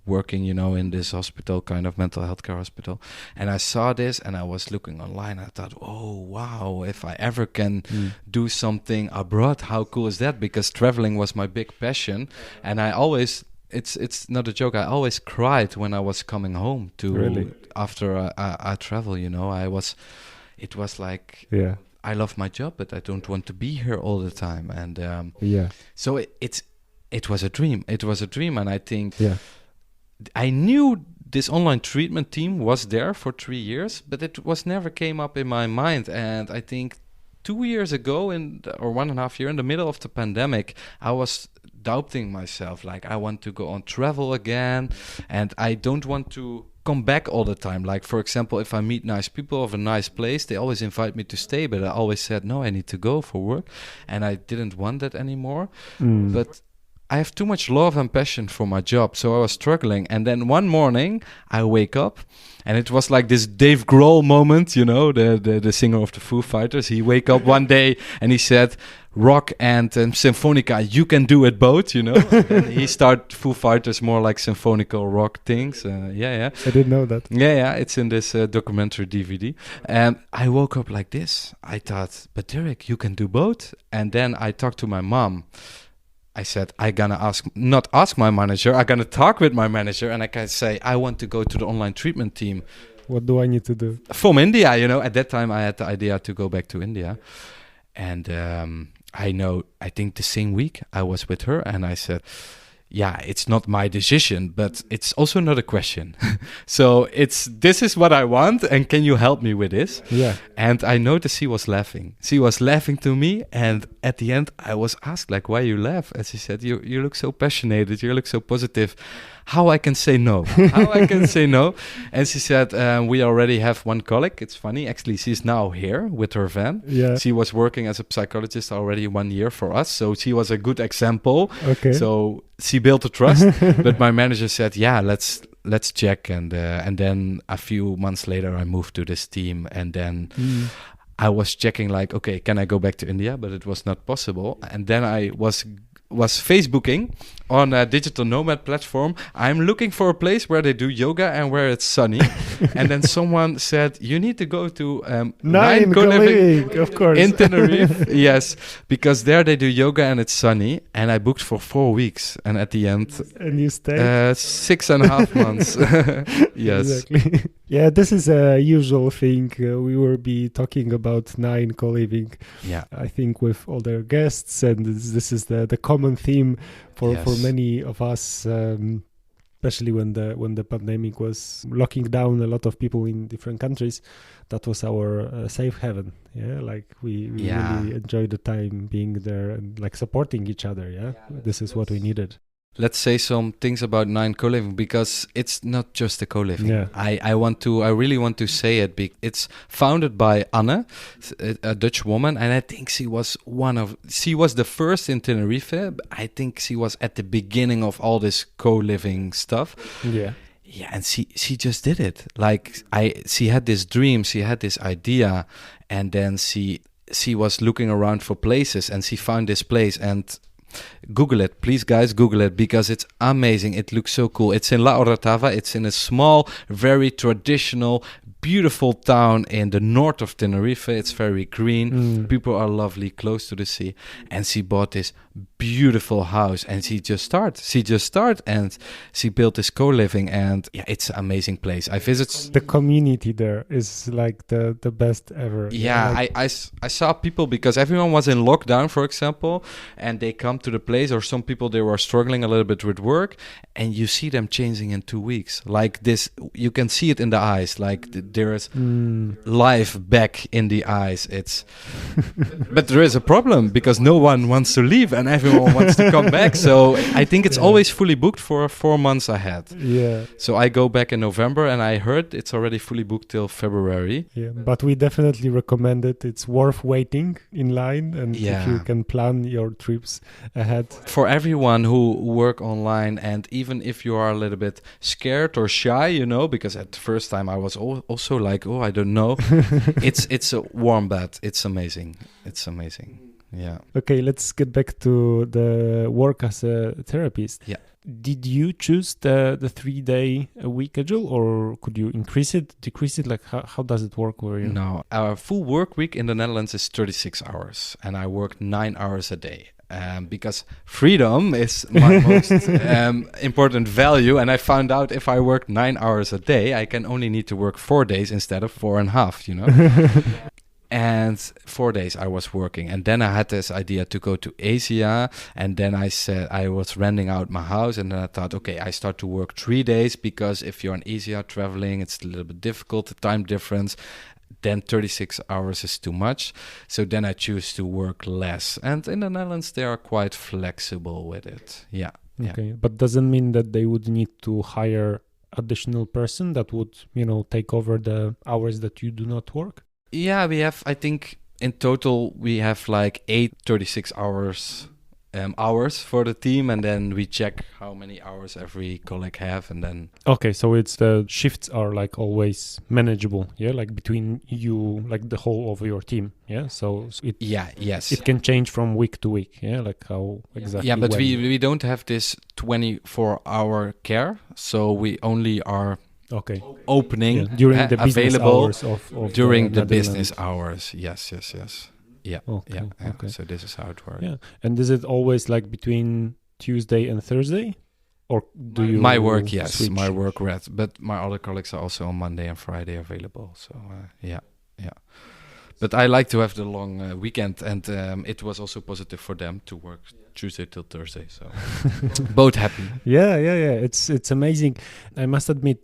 working, in this hospital, kind of mental health care hospital. And I saw this and I was looking online. I thought, oh, wow, if I ever can do something abroad, how cool is that? Because traveling was my big passion. And I always... It's not a joke. I always cried when I was coming home after I travel. It was like I love my job, but I don't want to be here all the time. And so it was a dream. It was a dream, and I think I knew this online treatment team was there for 3 years, but it was never came up in my mind. And I think 2 years ago, or 1.5 years in the middle of the pandemic, I was doubting myself, like I want to go on travel again, and I don't want to come back all the time. Like, for example, if I meet nice people of a nice place, they always invite me to stay, but I always said, no, I need to go for work, and I didn't want that anymore. But I have too much love and passion for my job, so I was struggling. And then one morning I wake up, and it was like this Dave Grohl moment, the singer of the Foo Fighters. He wake up one day and he said, rock and symphonica, you can do it both, And he started Foo Fighters more like symphonical rock things. I didn't know that. It's in this documentary DVD. And I woke up like this. I thought, but Dirk, you can do both. And then I talked to my mom. I said, I'm gonna not ask my manager, I'm gonna talk with my manager, and I can say, I want to go to the online treatment team. What do I need to do? From India, At that time, I had the idea to go back to India. And I think the same week I was with her, and I said, it's not my decision, but it's also not a question. So this is what I want, and can you help me with this? Yeah. And I noticed she was laughing. She was laughing to me, and at the end I was asked, like, why you laugh? And she said, you look so passionate, you look so positive. How I can say no? How I can say no? And she said, we already have one colleague. It's funny, actually, she's now here with her van. Yeah. She was working as a psychologist already 1 year for us, so she was a good example. Okay. So she built a trust. But my manager said, let's check. And then a few months later, I moved to this team, and then I was checking, like, okay, can I go back to India? But it was not possible. And then I was Facebooking on a digital nomad platform, I'm looking for a place where they do yoga and where it's sunny. And then someone said, you need to go to Nine co-living, of course. in Tenerife. Yes, because there they do yoga and it's sunny. And I booked for 4 weeks. And at the end, And you stayed? 6.5 months. Yes. Exactly. Yeah, this is a usual thing. We will be talking about 9 co-living. Yeah. I think with other guests, and this is the common theme for many of us, especially when the pandemic was locking down a lot of people in different countries. That was our safe haven. Yeah, like we really enjoyed the time being there and like supporting each other. Yeah, this is what we needed. Let's say some things about 9 co-living, because it's not just a co-living. Yeah. I really want to say it. It's founded by Anne, a Dutch woman, and I think she was the first in Tenerife. I think she was at the beginning of all this co-living stuff. Yeah. Yeah, and she just did it. Like she had this dream, she had this idea, and then she was looking around for places, and she found this place. And Google it, please, guys. Google it, because it's amazing. It looks so cool. It's in La Orotava. It's in a small, very traditional, beautiful town in the north of Tenerife. It's very green. People are lovely, close to the sea. And she bought this beautiful house, and she just started, and she built this co-living, and yeah, it's an amazing place. I visited. The community there is like the best ever. Yeah, like, I saw people, because everyone was in lockdown, for example, and they come to the place, or some people, they were struggling a little bit with work, and you see them changing in 2 weeks. Like this, you can see it in the eyes. Like there is life back in the eyes. But there is a problem, because no one wants to leave, and everyone wants to come back. So I think it's always fully booked for 4 months ahead. Yeah. So I go back in November, and I heard it's already fully booked till February. Yeah, but we definitely recommend it. It's worth waiting in line, and if you can plan your trips ahead. For everyone who work online, and even if you are a little bit scared or shy, because at the first time I was also like, I don't know. It's a warm bed. It's amazing. Yeah. Okay, let's get back to the work as a therapist. Yeah. Did you choose the 3-day a week schedule, or could you increase it, decrease it? Like how does it work where you? No, our full work week in the Netherlands is 36 hours, and I work 9 hours a day. Because freedom is my most important value, and I found out if I work 9 hours a day, I can only need to work 4 days instead of 4.5. And 4 days I was working, and then I had this idea to go to Asia, and then I said I was renting out my house, and then I thought, okay, I start to work 3 days, because if you're in Asia traveling, it's a little bit difficult, the time difference. Then 36 hours is too much. So then I choose to work less. And in the Netherlands, they are quite flexible with it. Yeah. Okay. But doesn't mean that they would need to hire additional person that would, take over the hours that you do not work? Yeah, we have, I think in total, we have like 8 36 hours for the team, and then we check how many hours every colleague have, and then okay, so it's the shifts are like always manageable, like between you, like the whole of your team, so it it can change from week to week, like how exactly but we don't have this 24-hour care, so we only are opening during the business available hours of during the business hours. Yes. Yeah. Okay. So this is how it works. Yeah. And is it always like between Tuesday and Thursday, or do you? My work, yes. Switch? My work, but my other colleagues are also on Monday and Friday available. So yeah. But I like to have the long weekend, and it was also positive for them to work Tuesday till Thursday. So both happy. Yeah. It's amazing. I must admit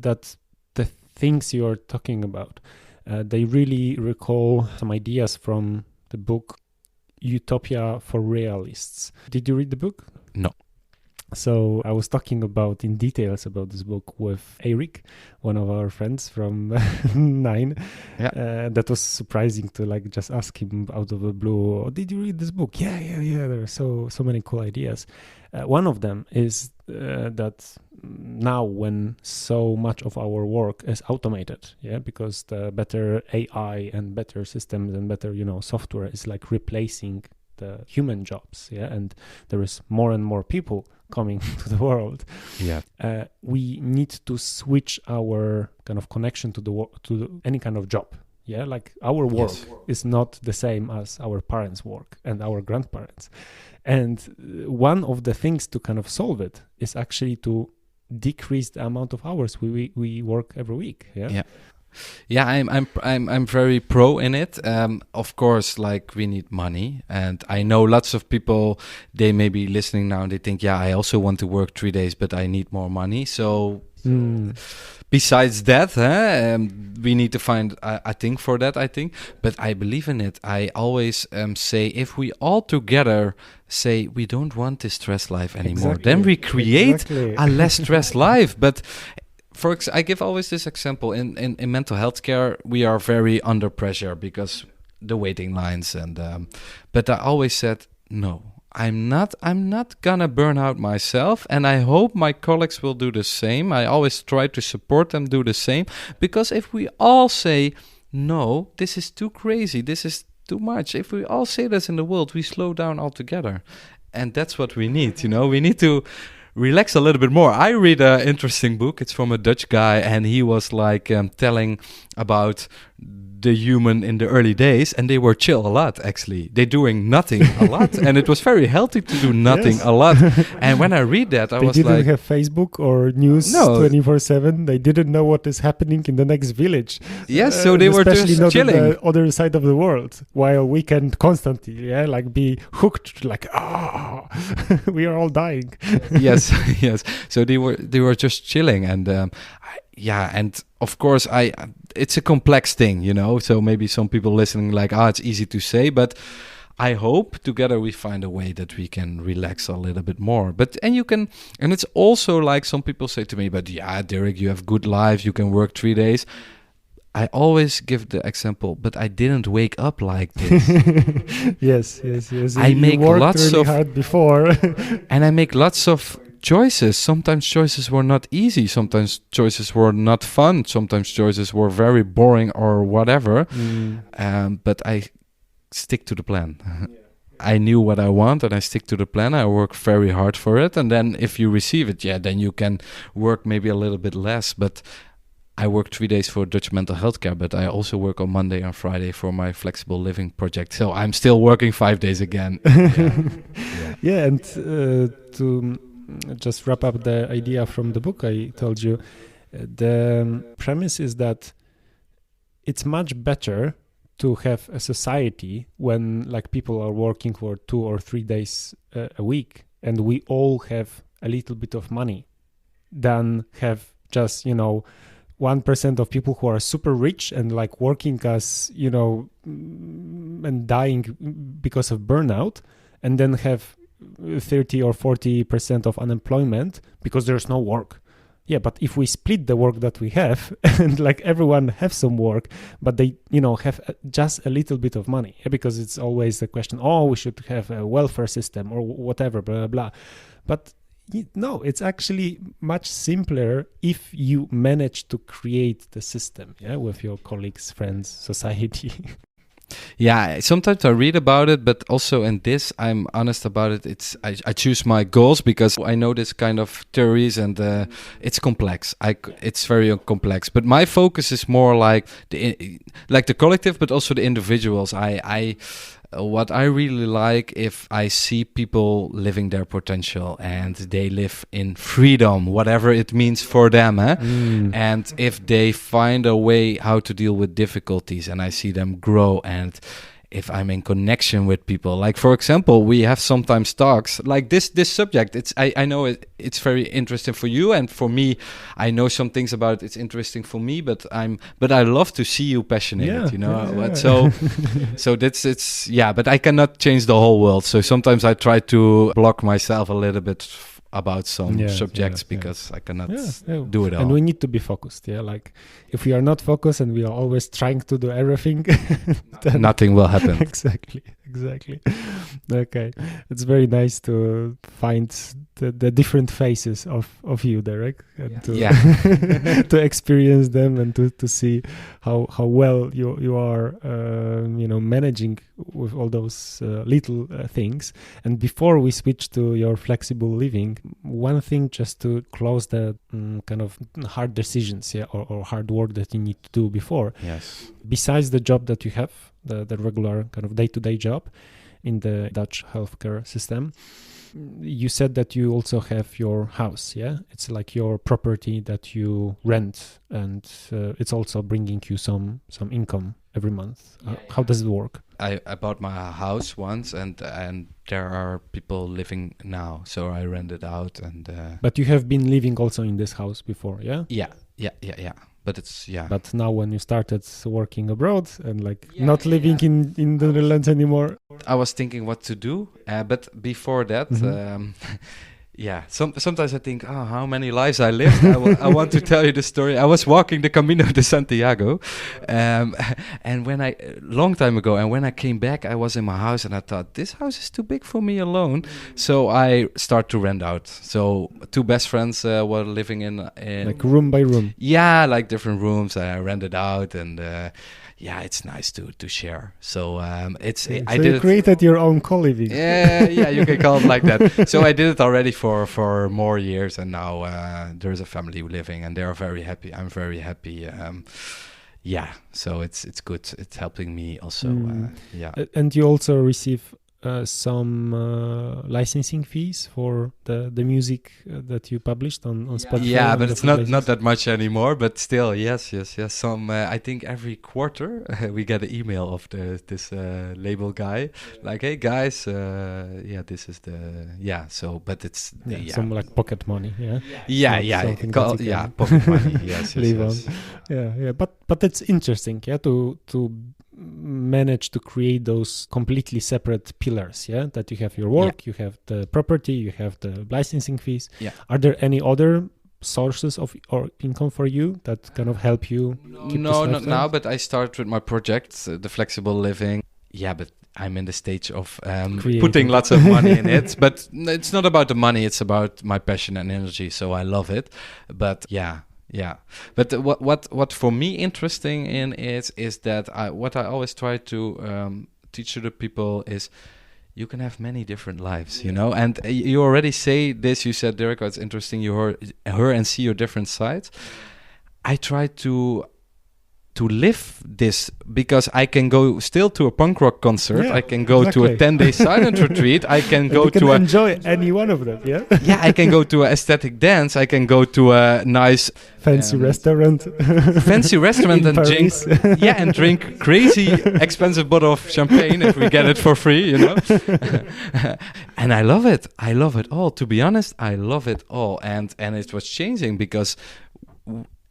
that the things you are talking about, they really recall some ideas from the book Utopia for Realists. Did you read the book? No. So I was talking in details about this book with Eric, one of our friends from 9. Yeah. That was surprising to just ask him out of the blue, did you read this book? Yeah. There are so many cool ideas. One of them is that now when so much of our work is automated, because the better AI and better systems and better, software is like replacing the human jobs, and there is more and more people coming to the world. We need to switch our kind of connection to any kind of job. Like our work is not the same as our parents' work and our grandparents. And one of the things to kind of solve it is actually to decrease the amount of hours we work every week. I'm very pro in it. Of course, like we need money, and I know lots of people, they may be listening now and they think, I also want to work 3 days, but I need more money. So besides that, we need to find a thing for that, I think. But I believe in it. I always say, if we all together say we don't want this stress life anymore, then we create a less stress life. But I give always this example. In mental health care, we are very under pressure because the waiting lines. But I always said, no, I'm not gonna burn out myself, and I hope my colleagues will do the same. I always try to support them do the same, because if we all say, no, this is too crazy, this is too much, if we all say this in the world, we slow down altogether. And that's what we need, we need to relax a little bit more. I read an interesting book. It's from a Dutch guy, and he was like telling about the human in the early days, and they were chill a lot, actually. They're doing nothing a lot, and it was very healthy to do nothing a lot. And when I read that, I was like... They didn't have Facebook or news 24/7. They didn't know what is happening in the next village. Yes, so they were just not chilling. On the other side of the world, while we can constantly, like be hooked, like, we are all dying. Yes. So they were just chilling, and and of course it's a complex thing, so maybe some people listening like, it's easy to say, but I hope together we find a way that we can relax a little bit more. And it's also like some people say to me, but Dirk, you have good life, you can work 3 days. I always give the example, but I didn't wake up like this. Yes. I make lots really of hard before, and I make lots of choices. Sometimes choices were not easy. Sometimes choices were not fun. Sometimes choices were very boring or whatever. But I stick to the plan. I knew what I want, and I stick to the plan. I work very hard for it, and then if you receive it, then you can work maybe a little bit less. But I work 3 days for Dutch mental health care, but I also work on Monday and Friday for my flexible living project. So I'm still working 5 days again. And to just wrap up the idea from the book I told you, the premise is that it's much better to have a society when like people are working for 2 or 3 days a week and we all have a little bit of money than have just 1% of people who are super rich and like working as and dying because of burnout, and then have 30 or 40% of unemployment because there's no work. But if we split the work that we have and like everyone have some work, but they have just a little bit of money, because it's always the question, we should have a welfare system or whatever, blah blah blah. But no, it's actually much simpler if you manage to create the system with your colleagues, friends, society. Sometimes I read about it, but also in this, I'm honest about it. I choose my goals because I know this kind of theories, and it's complex. It's very complex. But my focus is more like the collective, but also the individuals. What I really like, if I see people living their potential and they live in freedom, whatever it means for them, and if they find a way how to deal with difficulties, and I see them grow, and if I'm in connection with people, like for example, we have sometimes talks like this subject. I know it's very interesting for you, and for me, I know some things about it. It's interesting for me, but I love to see you passionate. So that's but I cannot change the whole world. So sometimes I try to block myself a little bit about some subjects because I cannot do it all. And we need to be focused. Like if we are not focused and we are always trying to do everything, then nothing will happen. Exactly. Exactly. Okay. It's very nice to find the different faces of you, Derek, and to experience them and to see how well you are managing with all those little things. And before we switch to your flexible living, one thing just to close the kind of hard decisions, or hard work that you need to do before. Yes. Besides the job that you have, the regular kind of day-to-day job in the Dutch healthcare system, you said that you also have your house, yeah? It's like your property that you rent, and it's also bringing you some income every month. How does it work? I bought my house once, and there are people living now, so I rent it out. And but you have been living also in this house before, yeah? Yeah. But it's But now when you started working abroad and not living in the Netherlands anymore, I was thinking what to do. But before that, sometimes I think, how many lives I lived. I want to tell you the story. I was walking the Camino de Santiago, and long time ago, and when I came back, I was in my house, and I thought, this house is too big for me alone. So I start to rent out. So two best friends were living in like room by room. Yeah, like different rooms. I rented out, and it's nice to share. So you created your own co-living. Yeah, you can call it like that. So I did it already for more years, and now there's a family living, and they are very happy. I'm very happy. So it's good. It's helping me also. And you also receive some licensing fees for the music that you published on Spotify. Yeah, but it's not that much anymore. But still, yes. Some I think every quarter we get an email of this label guy, like, hey guys, this is the So, but it's some like pocket money. Pocket money. Yes. Leave on. Yeah. But it's interesting. To manage to create those completely separate pillars, that you have your work, you have the property, you have the licensing fees. Are there any other sources of or income for you that kind of help you keep No, not now, but I start with my project, the flexible living. But I'm in the stage of putting lots of money in it. But it's not about the money, it's about my passion and energy, so I love it. But but what for me interesting in it is that what I always try to teach to the people is you can have many different lives, and you already say this. You said, Dirk, it's interesting. You hear and see your different sides. I try to live this because I can go still to a punk rock concert. I can go to a 10-day silent retreat. I can go to enjoy any one of them. I can go to an aesthetic dance. I can go to a nice fancy restaurant. And drink crazy expensive bottle of champagne if we get it for free, And I love it. I love it all. To be honest, I love it all. And it was changing because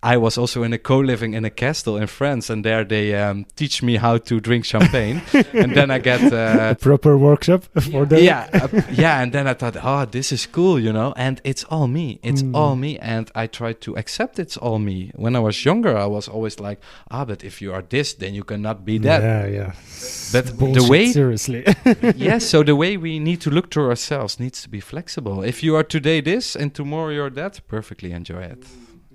I was also in a co-living in a castle in France, and there they teach me how to drink champagne, and then I get a proper workshop for that. And then I thought, this is cool, and it's all me. It's all me, and I try to accept it's all me. When I was younger, I was always like, but if you are this, then you cannot be that. But bullshit, the way, seriously. So the way we need to look to ourselves needs to be flexible. If you are today this and tomorrow you're that, perfectly enjoy it.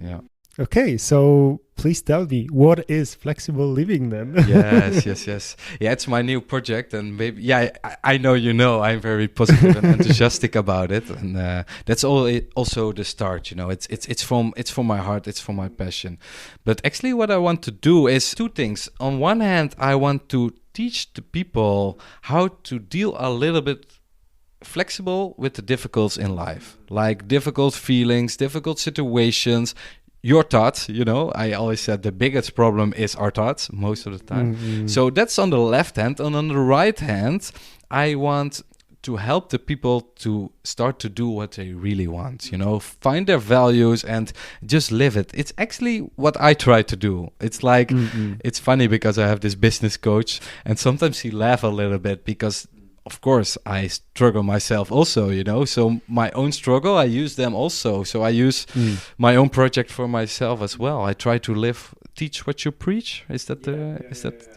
Yeah. Okay, so please tell me, what is flexible living then? Yes. Yeah, it's my new project, and maybe I know I'm very positive and enthusiastic about it, and that's also the start. It's from my heart, it's from my passion. But actually, what I want to do is two things. On one hand, I want to teach the people how to deal a little bit flexible with the difficulties in life, like difficult feelings, difficult situations. Your thoughts, I always said the biggest problem is our thoughts most of the time. So that's on the left hand. And on the right hand, I want to help the people to start to do what they really want, find their values and just live it. It's actually what I try to do. It's like, it's funny because I have this business coach, and sometimes he laughs a little bit because of course, I struggle myself also, so my own struggle, I use them also. So I use my own project for myself as well. I try to live teach what you preach. Is that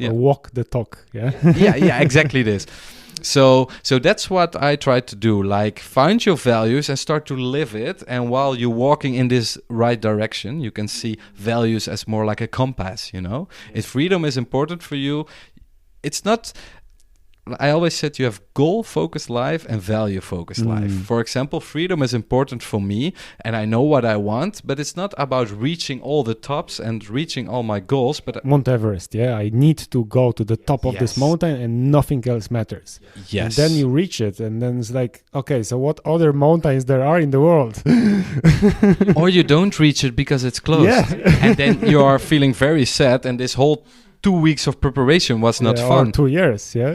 Or walk the talk? Yeah. yeah, exactly this. So that's what I try to do. Like, find your values and start to live it. And while you're walking in this right direction, you can see values as more like a compass, you know? If freedom is important for you, it's not... I always said you have goal-focused life and value-focused life. For example, freedom is important for me, and I know what I want, but it's not about reaching all the tops and reaching all my goals. But Mount Everest, yeah, I need to go to the top of this mountain, and nothing else matters. Yes. And then you reach it, and then it's like, okay, so what other mountains there are in the world? Or you don't reach it because it's closed, and then you are feeling very sad, and this whole 2 weeks of preparation was not fun. Or 2 years, yeah.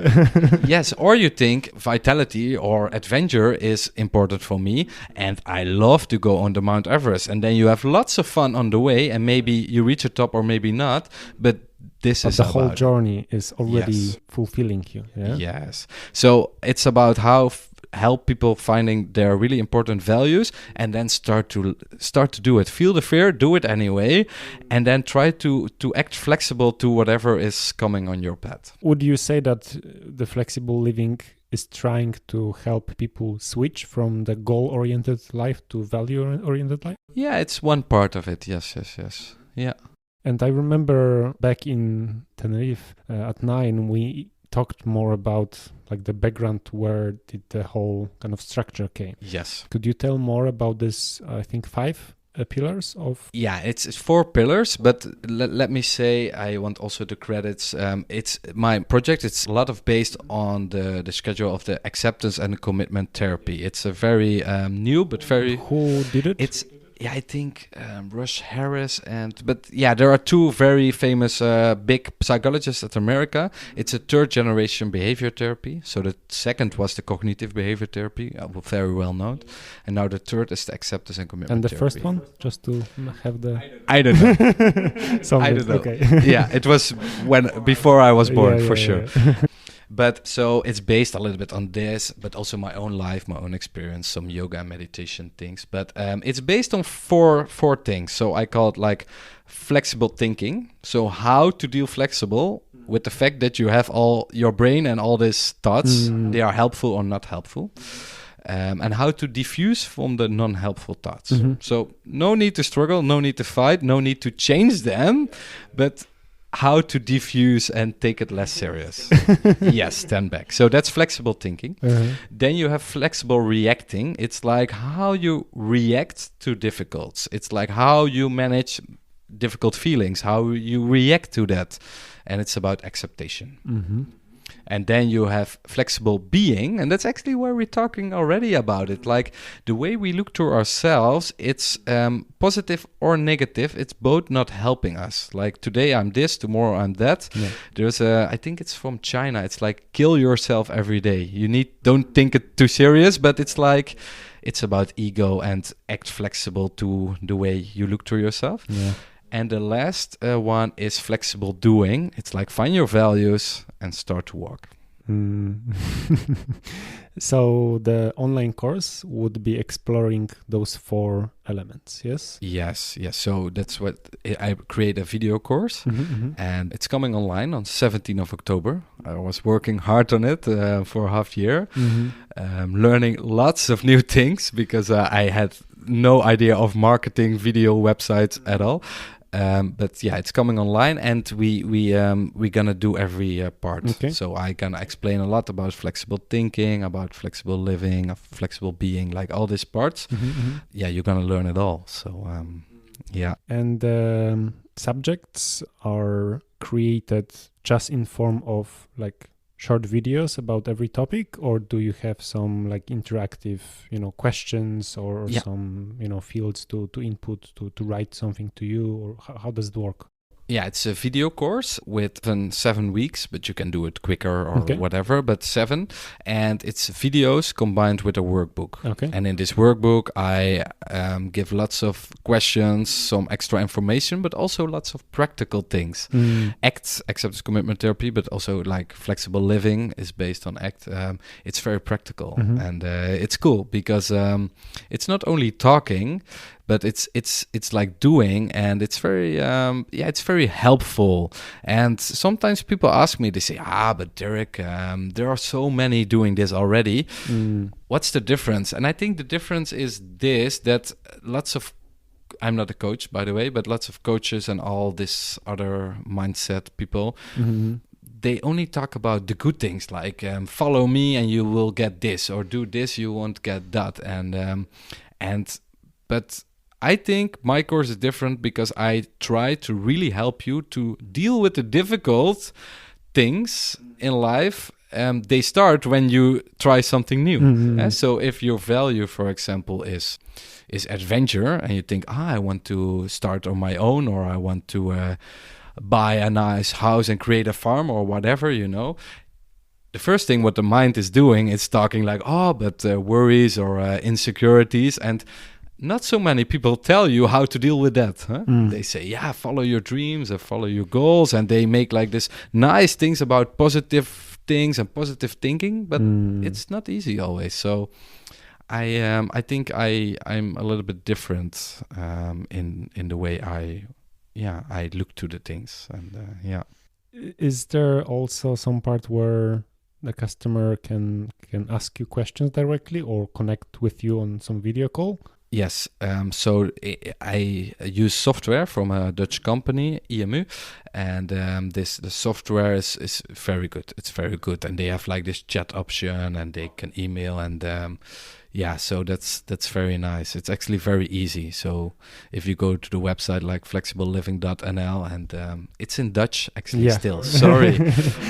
Yes, or you think vitality or adventure is important for me, and I love to go on the Mount Everest, and then you have lots of fun on the way, and maybe you reach the top or maybe not, but this is the whole journey is already Yes. fulfilling you. Yeah. Yes. So it's about how help people finding their really important values, and then start to do it. Feel the fear, do it anyway, and then try to act flexible to whatever is coming on your path. Would you say that the flexible living is trying to help people switch from the goal-oriented life to value-oriented life? Yeah, it's one part of it. Yes. Yeah. And I remember back in Tenerife at 9, we talked more about like the background, where did the whole kind of structure came. Yes. Could you tell more about this, I think 5 pillars of... Yeah, it's 4 pillars, but let me say, I want also the credits. It's my project. It's a lot of based on the schedule of the acceptance and commitment therapy. It's a very new, but very... Who did it? I think Rush Harris but there are 2 very famous big psychologists at America. It's a 3rd generation behavior therapy. So the 2nd was the cognitive behavior therapy, very well known, and now the 3rd is the acceptance and commitment. And the therapy. First one, just to have the... I don't know. I don't know. Okay. Yeah, it was before I was born, for sure. Yeah. But so it's based a little bit on this, but also my own life, my own experience, some yoga and meditation things. But it's based on four things. So I call it like flexible thinking. So how to deal flexible with the fact that you have all your brain and all these thoughts, they are helpful or not helpful. And how to diffuse from the non-helpful thoughts. So no need to struggle, no need to fight, no need to change them, but how to diffuse and take it less serious. Yes, stand back. So that's flexible thinking. Then you have flexible reacting. It's like how you react to difficulties. It's like how you manage difficult feelings, how you react to that. And it's about acceptation. And then you have flexible being, and that's actually where we're talking already about it. Like the way we look to ourselves, it's positive or negative. It's both not helping us. Like today I'm this, tomorrow I'm that. Yeah. There's I think it's from China. It's like kill yourself every day. Don't think it too serious, but it's like it's about ego and act flexible to the way you look to yourself. Yeah. And the last one is flexible doing. It's like find your values and start to walk. So the online course would be exploring those 4 elements, yes? Yes. So that's what I create a video course, and it's coming online on 17th of October. I was working hard on it for half year, learning lots of new things because I had no idea of marketing video websites at all. But yeah, it's coming online, and we're gonna do every part. Okay. So I gonna explain a lot about flexible thinking, about flexible living, flexible being, like all these parts. Yeah, you're gonna learn it all. So yeah. And subjects are created just in form of like short videos about every topic, or do you have some like interactive, questions or some, fields to input to write something to you, or how does it work? Yeah, it's a video course within 7 weeks, but you can do it quicker or whatever, but 7. And it's videos combined with a workbook. Okay. And in this workbook, I give lots of questions, some extra information, but also lots of practical things. ACT, acceptance commitment therapy, but also like flexible living is based on ACT. It's very practical. And it's cool because it's not only talking, but it's like doing, and it's very it's very helpful. And sometimes people ask me, they say, but Dirk, there are so many doing this already. What's the difference? And I think the difference is this, that lots of, I'm not a coach, by the way, but lots of coaches and all this other mindset people, they only talk about the good things, like follow me and you will get this, or do this, you won't get that. But I think my course is different because I try to really help you to deal with the difficult things in life. They start when you try something new. So if your value, for example, is adventure, and you think, I want to start on my own, or I want to buy a nice house and create a farm, or whatever, the first thing what the mind is doing is talking like, but worries or insecurities, and not so many people tell you how to deal with that. They say, follow your dreams and follow your goals, and they make like this nice things about positive things and positive thinking, but it's not easy always. So I think I'm a little bit different in the way I look to the things, and Is there also some part where the customer can ask you questions directly or connect with you on some video call? Yes, so I use software from a Dutch company, IMU, and the software is very good. It's very good, and they have like this chat option, and they can email, and so that's very nice. It's actually very easy. So if you go to the website like flexibleliving.nl, and it's in Dutch actually still. Sorry,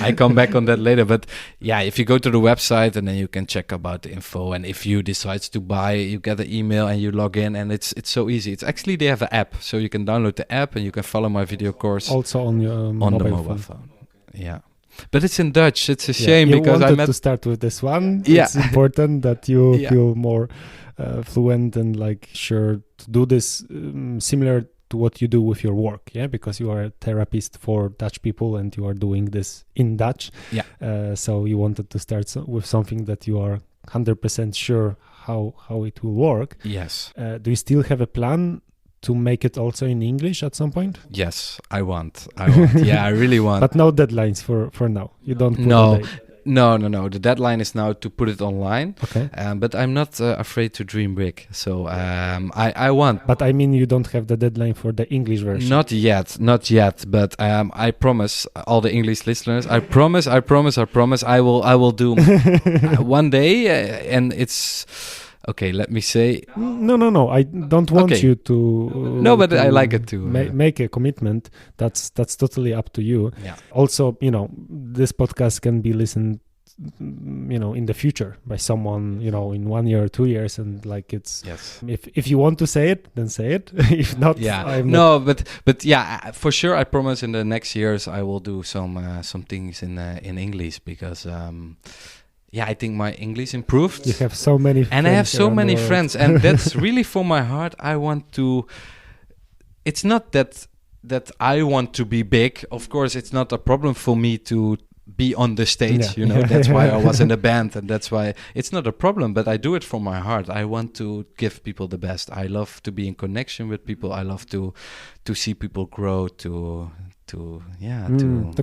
I come back on that later. But if you go to the website, and then you can check about the info. And if you decide to buy, you get an email and you log in, and it's so easy. It's actually, they have an app, so you can download the app and you can follow my video course also on your mobile phone. Yeah. But it's in Dutch. It's a shame because I wanted to start with this one. It's important that you feel more fluent and like sure to do this similar to what you do with your work. Because you are a therapist for Dutch people and you are doing this in Dutch. So you wanted to start with something that you are 100% sure how it will work. Yes. Do you still have a plan to make it also in English at some point? Yes, I want. I really want. But no deadlines for now. You don't put No. The deadline is now to put it online. Okay. But I'm not afraid to dream big. So I want. But I mean, you don't have the deadline for the English version. Not yet. But I promise all the English listeners. I promise. I will do one day, and it's. Okay, let me say... No. I don't want you to... No, but I like it to... make a commitment. That's totally up to you. Yeah. Also, this podcast can be listened, in the future by someone, in 1 year or 2 years. And like it's... Yes. If you want to say it, then say it. If not, but for sure, I promise in the next years I will do some things in English because... I think my English improved. You have so many friends. And I have so many friends. And that's really from my heart. I want to... It's not that I want to be big. Of course, it's not a problem for me to be on the stage. That's why I was in a band. And that's why it's not a problem. But I do it from my heart. I want to give people the best. I love to be in connection with people. I love to see people grow, to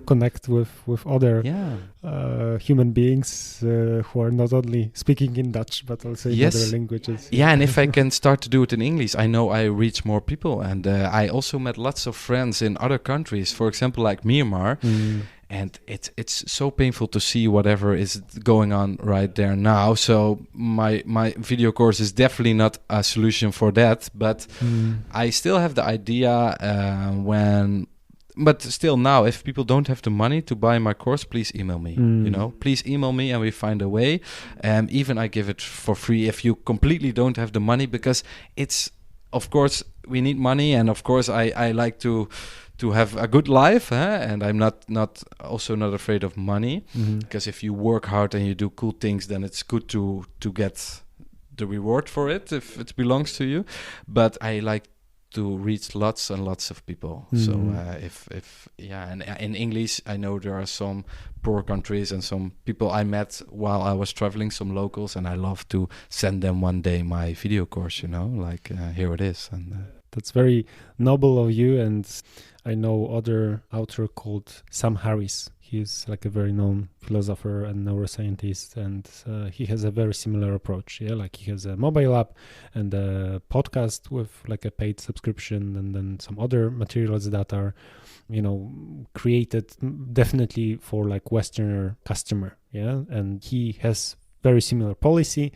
connect with other human beings who are not only speaking in Dutch but also in other languages. And if I can start to do it in English, I know I reach more people. And I also met lots of friends in other countries, for example, like Myanmar. And it's so painful to see whatever is going on right there now. So my video course is definitely not a solution for that. But I still have the idea But still now, if people don't have the money to buy my course, please email me. Please email me and we find a way. Even I give it for free if you completely don't have the money, because it's, of course, we need money, and of course I like to have a good life, and I'm not afraid of money, because if you work hard and you do cool things, then it's good to get the reward for it if it belongs to you. But I like to reach lots and lots of people. So and in English, I know there are some poor countries and some people I met while I was traveling, some locals, and I love to send them one day my video course, like here it is. And that's very noble of you. And I know other author called Sam Harris. He's like a very known philosopher and neuroscientist, and he has a very similar approach. Yeah, like he has a mobile app and a podcast with like a paid subscription, and then some other materials that are, created definitely for like Westerner customer. Yeah, and he has very similar policy.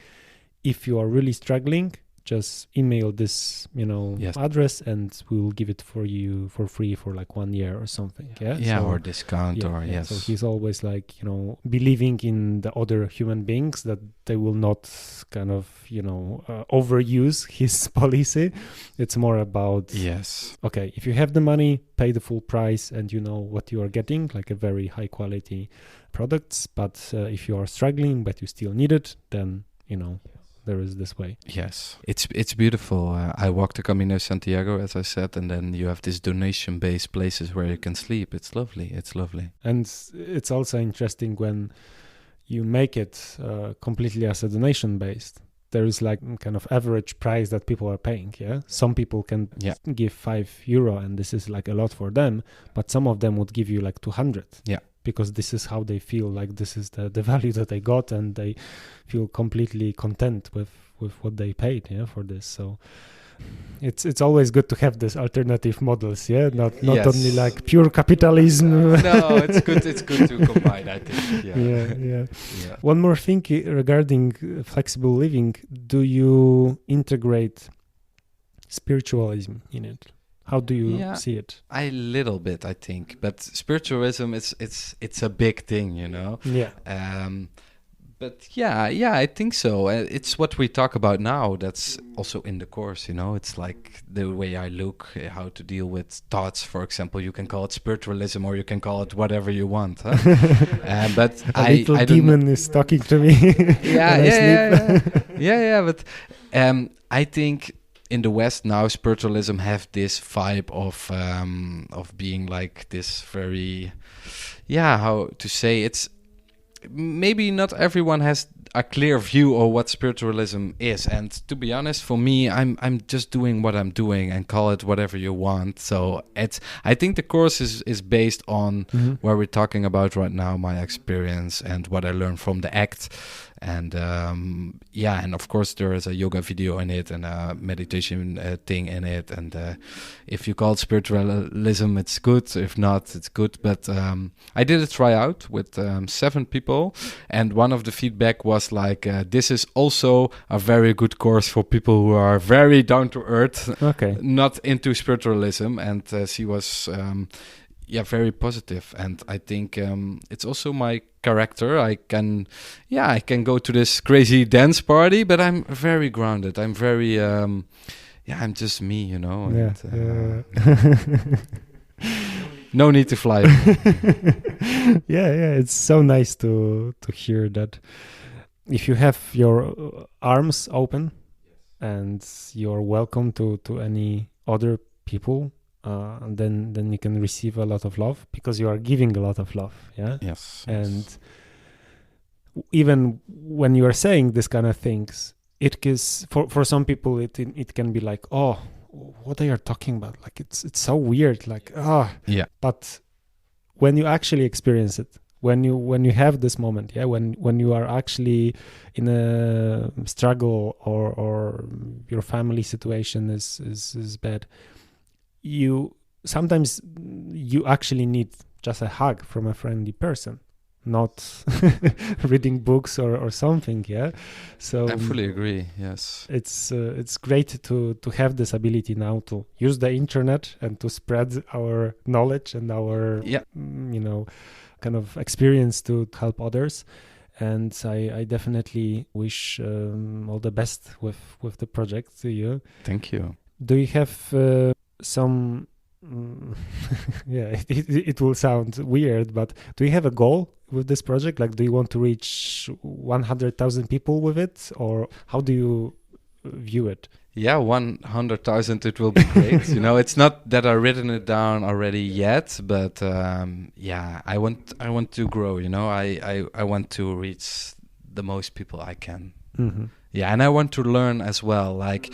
If you are really struggling, just email this, address, and we will give it for you for free for like 1 year or something. Or discount, yes. So he's always like, believing in the other human beings, that they will not kind of, overuse his policy. It's more about, okay, if you have the money, pay the full price, and you know what you are getting, like a very high quality products. But if you are struggling, but you still need it, then, there is this way. Yes, it's beautiful. I walked the Camino Santiago, as I said, and then you have these donation-based places where you can sleep. It's lovely. And it's also interesting when you make it completely as a donation-based. There is like kind of average price that people are paying. Yeah, some people can give €5, and this is like a lot for them. But some of them would give you like 200. Yeah. Because this is how they feel, like this is the value that they got, and they feel completely content with what they paid for this. So it's always good to have these alternative models, not only like pure capitalism. No, it's good to combine, I think. Yeah. One more thing regarding flexible living: do you integrate spiritualism in it? How do you see it? A little bit, I think, but spiritualism it's a big thing, Yeah. But I think so. It's what we talk about now. That's also in the course, It's like the way I look, how to deal with thoughts, for example. You can call it spiritualism, or you can call it whatever you want. Huh? But a little demon is talking to me. Yeah. But I think in the West now, spiritualism have this vibe of being like this very, how to say, it's maybe not everyone has a clear view of what spiritualism is. And to be honest, for me, I'm just doing what I'm doing, and call it whatever you want. So I think the course is based on what we're talking about right now, my experience and what I learned from the ACT. And and of course there is a yoga video in it and a meditation thing in it, and if you call it spiritualism, it's good. If not, it's good. But I did a tryout with 7 people, and one of the feedback was like, this is also a very good course for people who are very down to earth, not into spiritualism. And she was very positive. And I think it's also my character. I can go to this crazy dance party, but I'm very grounded. I'm very I'm just me, And, no need to fly. It's so nice to hear that. If you have your arms open, and you're welcome to any other people, then you can receive a lot of love, because you are giving a lot of love. Yes. And even when you are saying this kind of things, it is for some people it can be like, oh, what they are talking about, like it's so weird, like but when you actually experience it, when you have this moment, when you are actually in a struggle, or your family situation is bad, you sometimes actually need just a hug from a friendly person, not reading books or something. So I fully agree. Yes, it's great to have this ability now to use the internet and to spread our knowledge and our kind of experience to help others. And I definitely wish all the best with the project to you. Thank you. Do you have some it will sound weird, but do you have a goal with this project? Like, do you want to reach 100,000 people with it, or how do you view it? Yeah, 100,000, it will be great. You know, it's not that I've written it down already yet, but yeah, I want to grow, you know. I want to reach the most people I can. Mm-hmm. Yeah, and I want to learn as well. Like,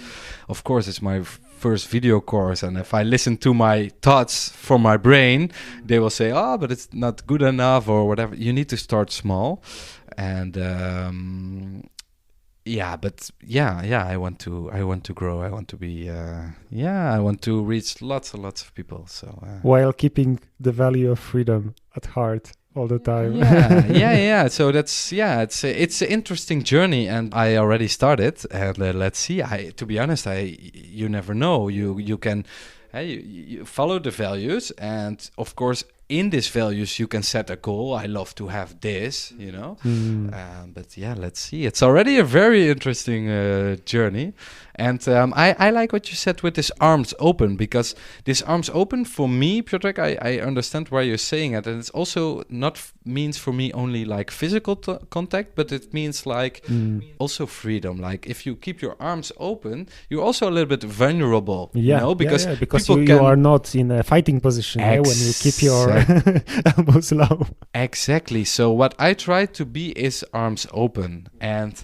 of course, it's my first video course, and if I listen to my thoughts from my brain, they will say, "Oh, but it's not good enough," or whatever. You need to start small, and yeah, but yeah, I want to grow. I want to be, I want to reach lots and lots of people. So while keeping the value of freedom at heart all the time. yeah. So that's it's an interesting journey, and I already started. And let's see. To be honest, you never know. You can you follow the values, and of course, in these values, you can set a goal. I love to have this, you know. But yeah, let's see. It's already a very interesting journey. And I like what you said with this arms open, because this arms open for me, Piotr, I understand why you're saying it. And it's also not means for me only like physical contact, but it means like also freedom. Like if you keep your arms open, you're also a little bit vulnerable, you know, because you are not in a fighting position when you keep your elbows low. Exactly. So what I try to be is arms open. And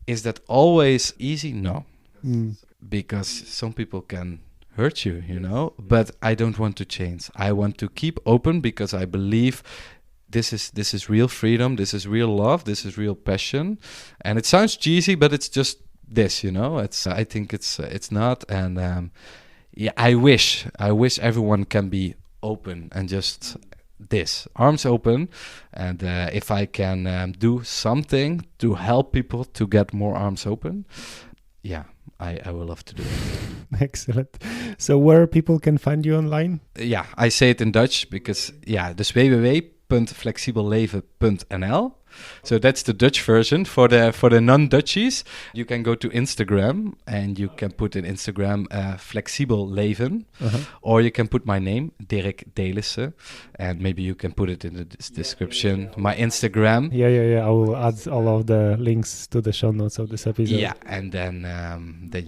is that always easy? No. Because some people can hurt you, you know, but I don't want to change. I want to keep open because I believe this is real freedom, this is real love, this is real passion. And it sounds cheesy, but it's just this, you know. I think it's not. And yeah, I wish everyone can be open and just this, arms open. And if I can do something to help people to get more arms open, yeah, I will love to do it. Excellent. So where people can find you online? Yeah, I say it in Dutch because, dus www.flexibelleven.nl. So that's the Dutch version. For the non-Dutchies, you can go to Instagram and you can put in Instagram Flexibel Leven, or you can put my name, Dirk Delisse, and maybe you can put it in the description. My Instagram. Yeah. I will add all of the links to the show notes of this episode. Yeah, and then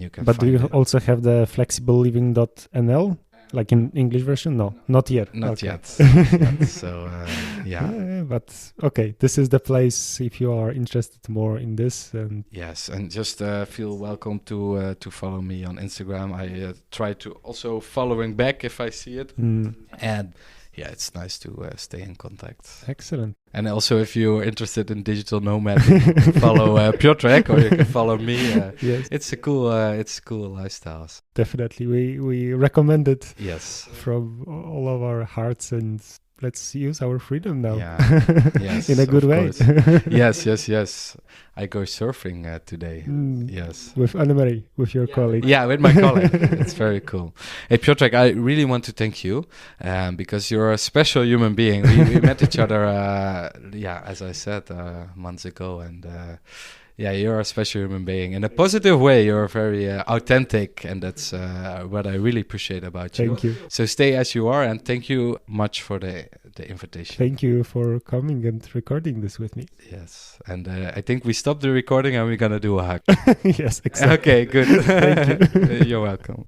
you can. But do you also have the flexibelliving.nl? Like in English version? No, not yet. Not yet. So, yeah. But okay, this is the place if you are interested more in this. And yes, and just feel welcome to follow me on Instagram. I try to also following back if I see it. And yeah, it's nice to stay in contact. Excellent. And also, if you're interested in digital nomad, you can follow Piotr, or you can follow me. Yes, it's a cool lifestyle. Definitely, we recommend it. Yes, from all of our hearts, and let's use our freedom now. Yeah. Yes, in a good way. Yes. I go surfing today. Yes. With Annemarie, with your colleague. Yeah, with my colleague. It's very cool. Hey, Piotr, I really want to thank you because you're a special human being. We met each other, as I said, months ago. And you're a special human being. In a positive way, you're very authentic. And that's what I really appreciate about you. Thank you. So stay as you are. And thank you much for the invitation. Thank you for coming and recording this with me. Yes. And I think we stop the recording and we're going to do a hug. Yes, exactly. Okay, good. Thank you. You're welcome.